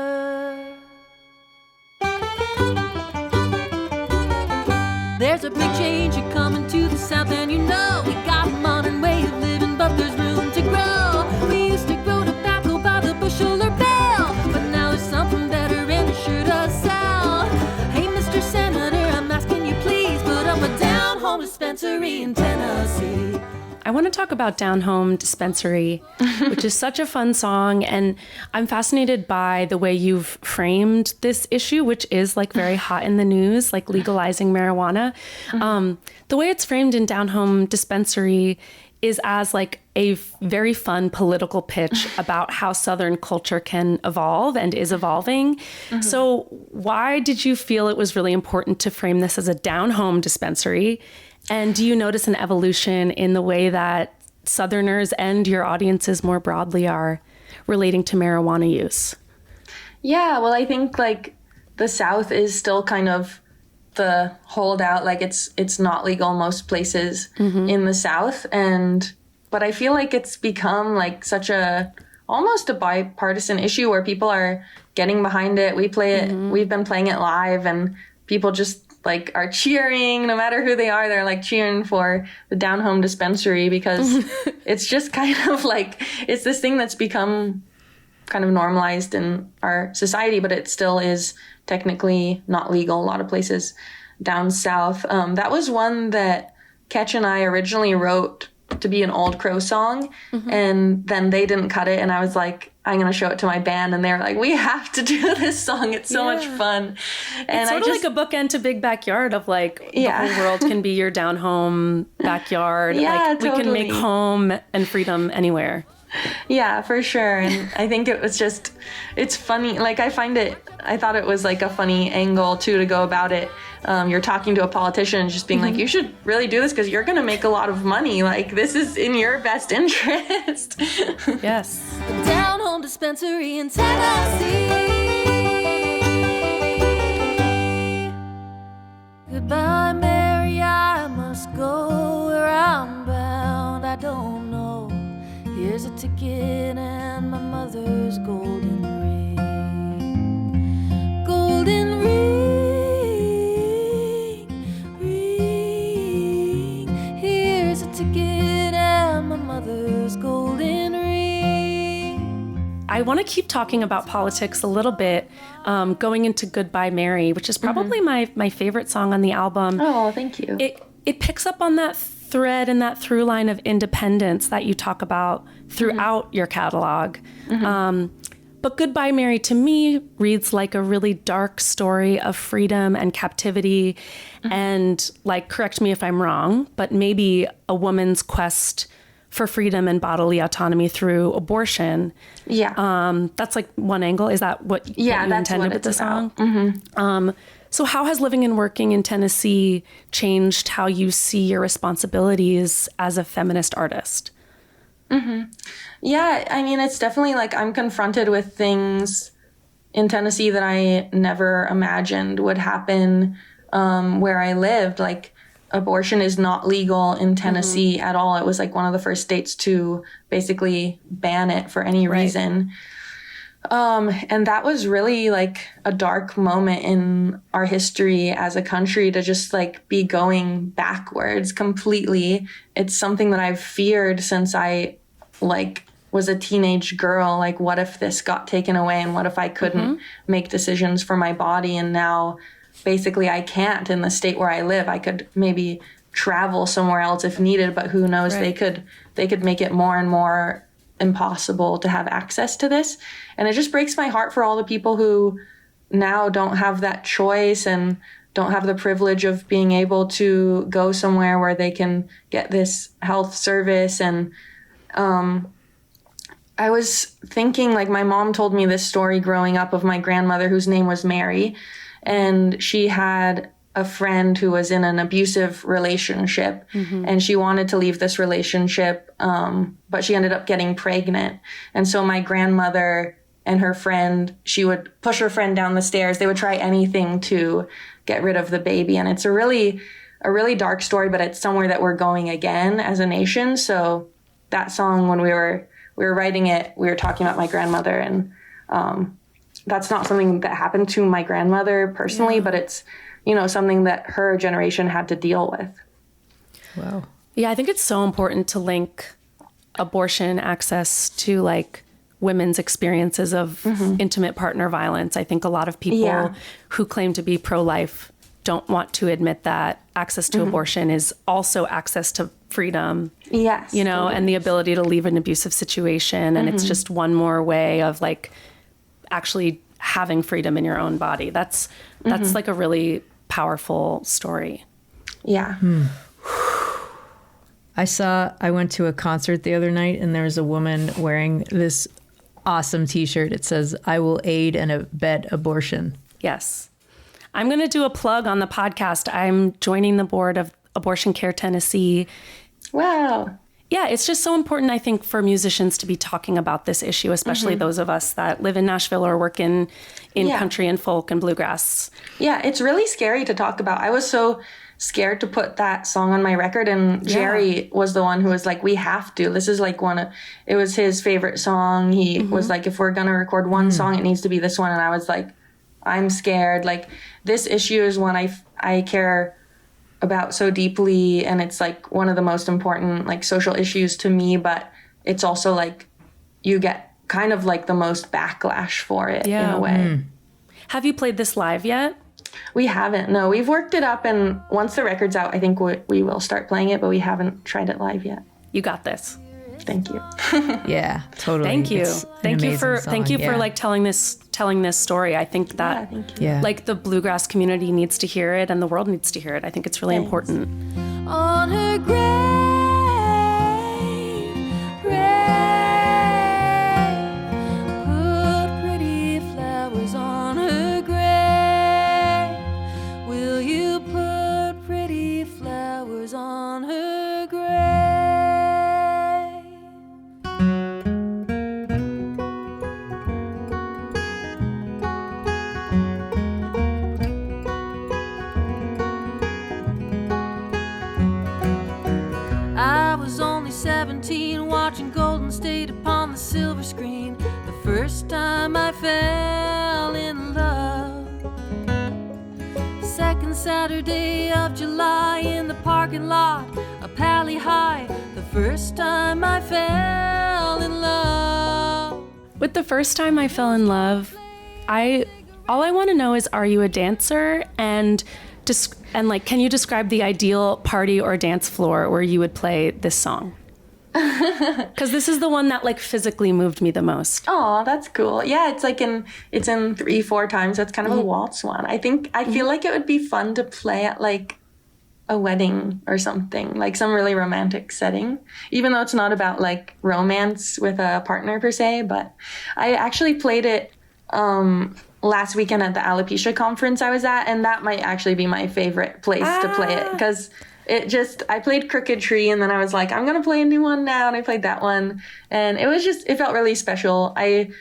There's a big change coming to the south, and you know we got a modern way of living, but there's room to grow. We used to grow tobacco by the bushel or bale, but now there's something better and it sure does sell. Hey, Mr. Senator, I'm asking you please put up a down-home dispensary in Tennessee. I want to talk about Down Home Dispensary, which is such a fun song. And I'm fascinated by the way you've framed this issue, which is like very hot in the news, like legalizing marijuana. The way it's framed in Down Home Dispensary is as like a very fun political pitch about how Southern culture can evolve and is evolving. So why did you feel it was really important to frame this as a down home dispensary? And do you notice an evolution in the way that Southerners and your audiences more broadly are relating to marijuana use? Yeah, well, I think like the South is still kind of the holdout. Like it's not legal most places in the South, but I feel like it's become like such almost a bipartisan issue where people are getting behind it. We play it. We've been playing it live, and people just like are cheering no matter who they are. They're like cheering for the Down Home Dispensary because it's just kind of like, it's this thing that's become kind of normalized in our society, but it still is technically not legal a lot of places down south. That was one that Ketch and I originally wrote to be an Old Crow song, and then they didn't cut it, and I was like, I'm going to show it to my band, and they were like, we have to do this song. It's so much fun. And it's sort of like a bookend to Big Backyard of like the whole world can be your down home backyard. Like we can make home and freedom anywhere. Yeah, for sure. And I think it was just, it's funny. Like I thought it was like a funny angle too to go about it. You're talking to a politician and just being like, you should really do this because you're going to make a lot of money. Like this is in your best interest. Yes. Down home dispensary in Tennessee. Goodbye, Mary, I must go where I'm bound. I don't know. Here's a ticket and my mother's golden ring. Golden ring. Here's a ticket and my mother's golden ring. I want to keep talking about politics a little bit, going into Goodbye Mary, which is probably my favorite song on the album. Oh, thank you. It picks up on that thread and that through line of independence that you talk about throughout your catalog. But Goodbye Mary to me reads like a really dark story of freedom and captivity and like, correct me if I'm wrong, but maybe a woman's quest for freedom and bodily autonomy through abortion. Yeah. That's like one angle. Is that what you that's intended what with the it's song? about. So how has living and working in Tennessee changed how you see your responsibilities as a feminist artist? Yeah, I mean, it's definitely like I'm confronted with things in Tennessee that I never imagined would happen where I lived. Like abortion is not legal in Tennessee at all. It was like one of the first states to basically ban it for any reason. And that was really like a dark moment in our history as a country to just like be going backwards completely. It's something that I've feared since I like was a teenage girl. Like, what if this got taken away and what if I couldn't make decisions for my body? And now basically I can't in the state where I live. I could maybe travel somewhere else if needed, but who knows, they could make it more and more impossible to have access to this. And it just breaks my heart for all the people who now don't have that choice and don't have the privilege of being able to go somewhere where they can get this health service. And I was thinking, like, my mom told me this story growing up of my grandmother, whose name was Mary, and she had a friend who was in an abusive relationship, and she wanted to leave this relationship, but she ended up getting pregnant. And so my grandmother and her friend, she would push her friend down the stairs. They would try anything to get rid of the baby. And it's a really dark story, but it's somewhere that we're going again as a nation. So that song, when we were writing it, we were talking about my grandmother, and that's not something that happened to my grandmother personally, but it's, something that her generation had to deal with. Wow. Yeah, I think it's so important to link abortion access to like women's experiences of intimate partner violence. I think a lot of people who claim to be pro-life don't want to admit that access to abortion is also access to freedom. Yes. And the ability to leave an abusive situation. And it's just one more way of like actually having freedom in your own body. That's like a really powerful story. Yeah. I went to a concert the other night, and there was a woman wearing this awesome t-shirt. It says, "I will aid and abet abortion." Yes. I'm going to do a plug on the podcast. I'm joining the board of Abortion Care Tennessee. Wow. Yeah, it's just so important, I think, for musicians to be talking about this issue, especially those of us that live in Nashville or work in country and folk and bluegrass. Yeah, it's really scary to talk about. I was so scared to put that song on my record, and Jerry was the one who was like, we have to. This is like it was his favorite song. He was like, if we're going to record one song, it needs to be this one. And I was like, I'm scared. Like, this issue is one I care about so deeply, and it's like one of the most important like social issues to me, but it's also like you get kind of like the most backlash for it in a way. Have you played this live yet? We haven't. No, we've worked it up, and once the record's out, I think we will start playing it, but we haven't tried it live yet. You got this. Thank you. Yeah, totally. Thank you. It's Thank you for for like telling this story. I think that thank you. like the bluegrass community needs to hear it and the world needs to hear it. I think it's really important. On her grave, put pretty flowers on her grave. Will you put pretty flowers on her grave? I was only 17, watching Golden State upon the silver screen. The first time I fell in love. Second Saturday of July in the parking lot of Pally High. The first time I fell in love. With the first time I fell in love, all I want to know is, are you a dancer? And like, can you describe the ideal party or dance floor where you would play this song? Because this is the one that like physically moved me the most. Oh, that's cool. Yeah, it's in 3-4 times. That's kind of a waltz one. I feel like it would be fun to play at like a wedding or something, like some really romantic setting, even though it's not about like romance with a partner per se. But I actually played it last weekend at the Alopecia conference I was at, and that might actually be my favorite place to play it, because I played Crooked Tree, and then I was like, I'm going to play a new one now, and I played that one, and it felt really special. I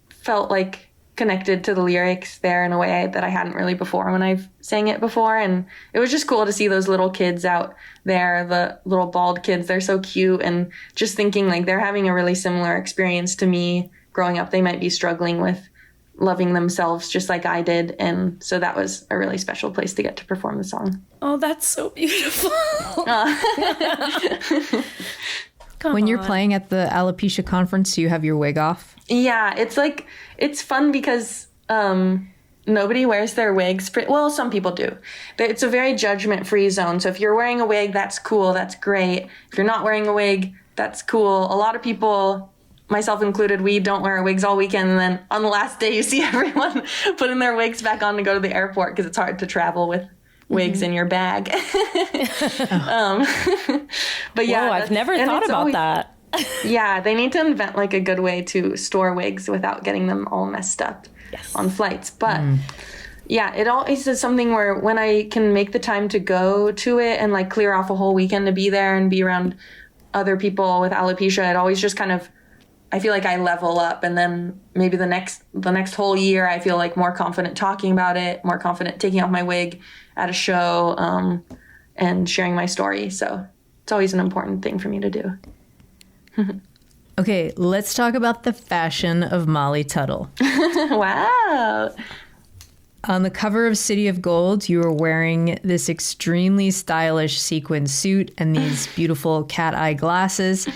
felt like connected to the lyrics there in a way that I hadn't really before when I've sang it before, and it was just cool to see those little kids out there, the little bald kids. They're so cute, and just thinking like they're having a really similar experience to me growing up. They might be struggling with loving themselves just like I did, and so that was a really special place to get to perform the song. Oh, that's so beautiful. When you're playing at the Alopecia conference, do you have your wig off? Yeah, it's fun because nobody wears their wigs. Well, some people do. It's a very judgment-free zone. So if you're wearing a wig, that's cool, that's great. If you're not wearing a wig, that's cool. A lot of people, myself included, we don't wear our wigs all weekend, and then on the last day you see everyone putting their wigs back on to go to the airport because it's hard to travel wigs in your bag. But yeah, Whoa, I've never thought about that. Yeah, they need to invent like a good way to store wigs without getting them all messed up on flights. But yeah, it always is something where when I can make the time to go to it and like clear off a whole weekend to be there and be around other people with alopecia, it always just kind of, I feel like I level up, and then maybe the next whole year I feel like more confident talking about it, more confident taking off my wig at a show, and sharing my story. So it's always an important thing for me to do. Okay, let's talk about the fashion of Molly Tuttle. Wow. On the cover of City of Gold, you were wearing this extremely stylish sequin suit and these beautiful cat eye glasses.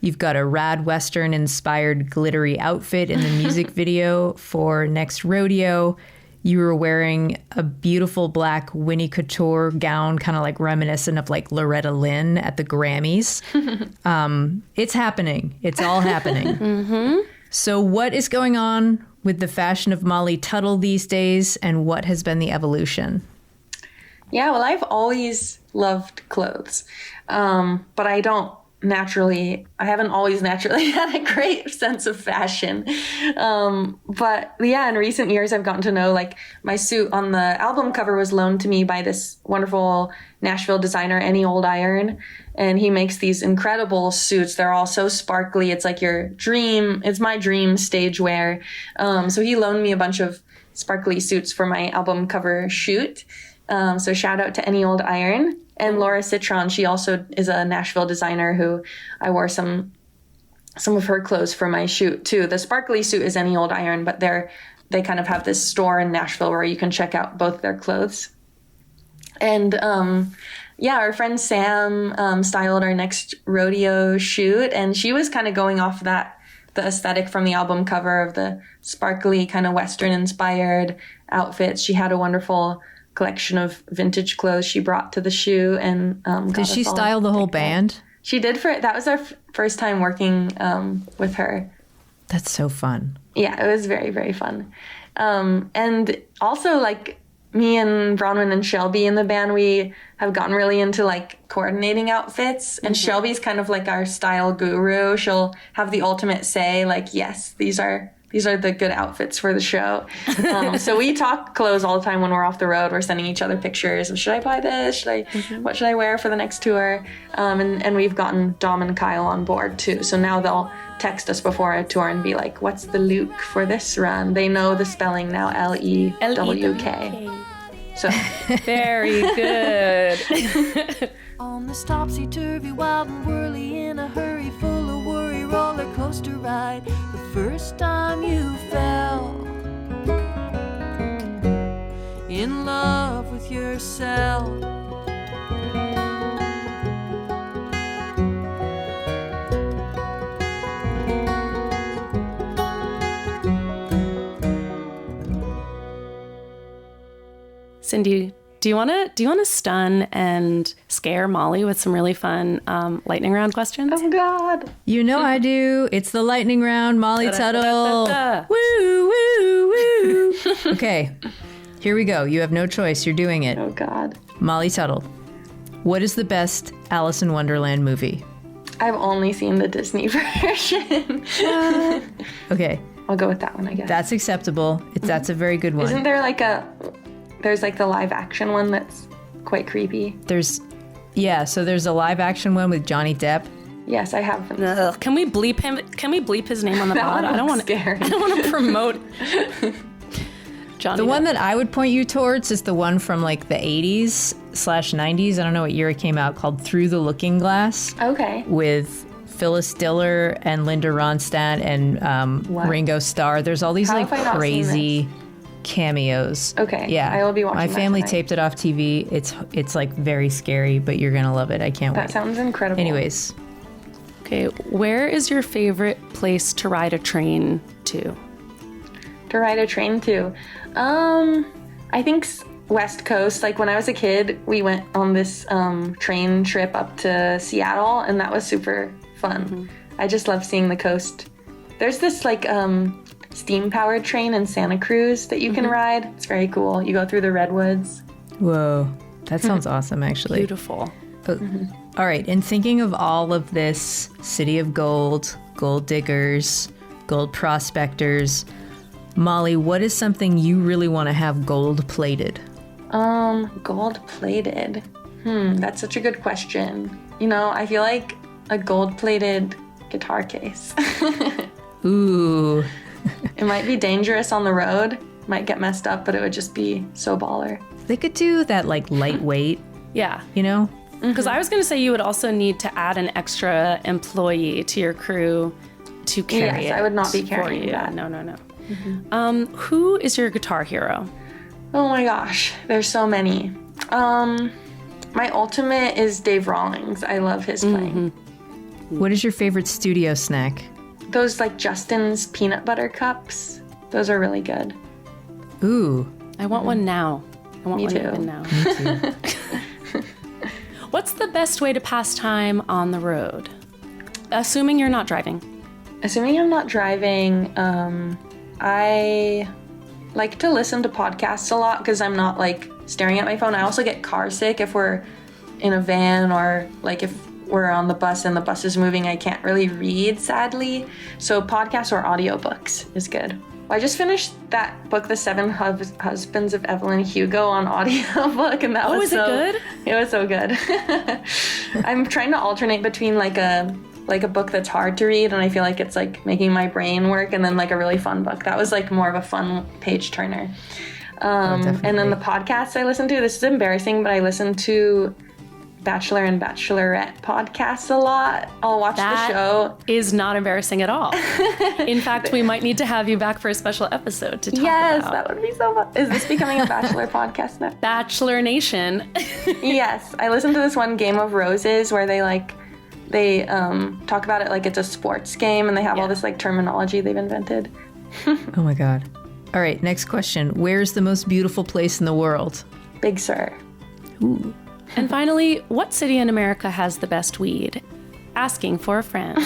You've got a rad Western-inspired glittery outfit in the music video for Next Rodeo. You were wearing a beautiful black Winnie Couture gown, kind of like reminiscent of like Loretta Lynn at the Grammys. It's happening. It's all happening. So what is going on with the fashion of Molly Tuttle these days, and what has been the evolution? Yeah, well, I've always loved clothes, but I haven't always naturally had a great sense of fashion. But yeah, in recent years, I've gotten to know, like, my suit on the album cover was loaned to me by this wonderful Nashville designer, Any Old Iron. And he makes these incredible suits. They're all so sparkly. It's like it's my dream stage wear. So he loaned me a bunch of sparkly suits for my album cover shoot. So shout out to Any Old Iron. And Laura Citron, she also is a Nashville designer who I wore some of her clothes for my shoot too. The sparkly suit is Any Old Iron, but they kind of have this store in Nashville where you can check out both their clothes. And yeah, our friend Sam styled our Next Rodeo shoot, and she was kind of going off the aesthetic from the album cover of the sparkly kind of Western inspired outfits. She had a wonderful collection of vintage clothes she brought to the shoe, and did she style the whole band? She did. That was our first time working with her. That's so fun. Yeah, it was very, very fun. And also, like, me and Bronwyn and Shelby in the band, we have gotten really into like coordinating outfits, and Shelby's kind of like our style guru. She'll have the ultimate say, like, yes, these are the good outfits for the show. So we talk clothes all the time when we're off the road. We're sending each other pictures of, should I buy this? What should I wear for the next tour? And we've gotten Dom and Kyle on board too. So now they'll text us before a tour and be like, what's the Luke for this run? They know the spelling now, Lewk. So Very good. On this topsy-turvy, wild and whirly, in a hurry, full of worry, roller coaster ride, the first time you fell in love with yourself. Cindy, do you want to stun and scare Molly with some really fun lightning round questions? oh God. You know I do. It's the lightning round, Molly Tuttle. Woo, woo, woo. Okay, here we go. You have no choice. You're doing it. Oh God. Molly Tuttle, what is the best Alice in Wonderland movie? I've only seen the Disney version. Okay, I'll go with that one, I guess. that's acceptable. That's a very good one. Isn't there there's like the live action one that's quite creepy? There's a live action one with Johnny Depp. Yes, I have. Ugh, can we bleep him? Can we bleep his name on the That pod? one I don't want looks scary. to. I don't want to promote. Johnny The one Depp. that I would point you towards is the one from like the 80s/90s. I don't know what year it came out, called Through the Looking Glass, Okay. with Phyllis Diller and Linda Ronstadt and What? Ringo Starr. There's all these How like have I not seen crazy cameos. Okay, Yeah. I will be watching My that family tonight. taped it off TV. It's like very scary, but you're gonna love it. I can't That wait. sounds incredible. Anyways, Okay, where is your favorite place to ride a train to? To ride a train to. I think West Coast. Like when I was a kid, we went on this train trip up to Seattle, and that was super fun. I just love seeing the coast. There's this like steam-powered train in Santa Cruz that you can ride. It's very cool. You go through the redwoods. whoa. That sounds awesome, actually. Beautiful. All right. And thinking of all of this city of gold, gold diggers, gold prospectors, Molly, what is something you really want to have gold plated? Gold plated. That's such a good question. I feel like a gold plated guitar case. Ooh. It might be dangerous on the road, might get messed up, but it would just be so baller. They could do that like lightweight, Yeah. Mm-hmm. Because I was going to say you would also need to add an extra employee to your crew to carry it. Yes, I would not be for carrying you. that. No. Who is your guitar hero? Oh my gosh, there's so many. My ultimate is Dave Rawlings. I love his playing. What is your favorite studio snack? Those like Justin's peanut butter cups. Those are really good. Ooh. I want one now. I want Me one too. even now. What's the best way to pass time on the road? Assuming you're not driving. Assuming I'm not driving, I like to listen to podcasts a lot because I'm not like staring at my phone. I also get car sick if we're in a van or like if we're on the bus and the bus is moving. I can't really read, sadly. So podcasts or audiobooks is good. I just finished that book, The Seven Husbands of Evelyn Hugo, on audiobook, and that was is it good? It was so good. I'm trying to alternate between like a book that's hard to read, and I feel like it's like making my brain work, and then like a really fun book. That was like more of a fun page turner. And then the podcasts I listen to, this is embarrassing, but I listen to Bachelor and Bachelorette podcasts a lot. I'll watch the show. Is not embarrassing at all. In fact, we might need to have you back for a special episode to talk Yes, about. that would be so fun. Is this becoming a Bachelor podcast now? Bachelor Nation. Yes, I listened to this one, Game of Roses, where they talk about it like it's a sports game, and they have all this like terminology they've invented. Oh my God. All right, next question. Where's the most beautiful place in the world? Big Sur. Ooh. And finally, what city in America has the best weed? Asking for a friend.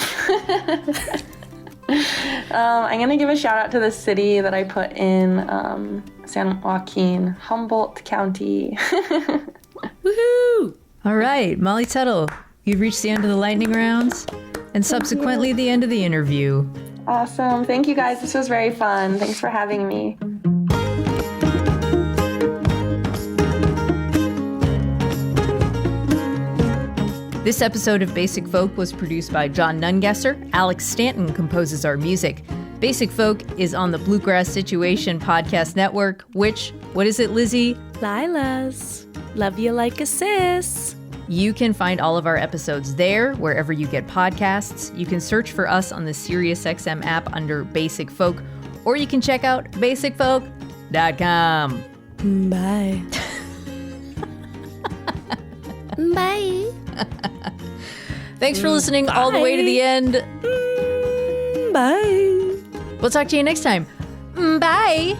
I'm going to give a shout out to the city that I put in San Joaquin, Humboldt County. Woohoo! All right, Molly Tuttle, you've reached the end of the lightning rounds and subsequently the end of the interview. Awesome. Thank you guys. This was very fun. Thanks for having me. This episode of Basic Folk was produced by John Nungesser. Alex Stanton composes our music. Basic Folk is on the Bluegrass Situation Podcast Network, which, what is it, Lizzie? Lila's. Love you like a sis. You can find all of our episodes there, wherever you get podcasts. You can search for us on the SiriusXM app under Basic Folk, or you can check out basicfolk.com. Bye. Bye. Thanks for listening all the way to the end. Bye. We'll talk to you next time. Bye.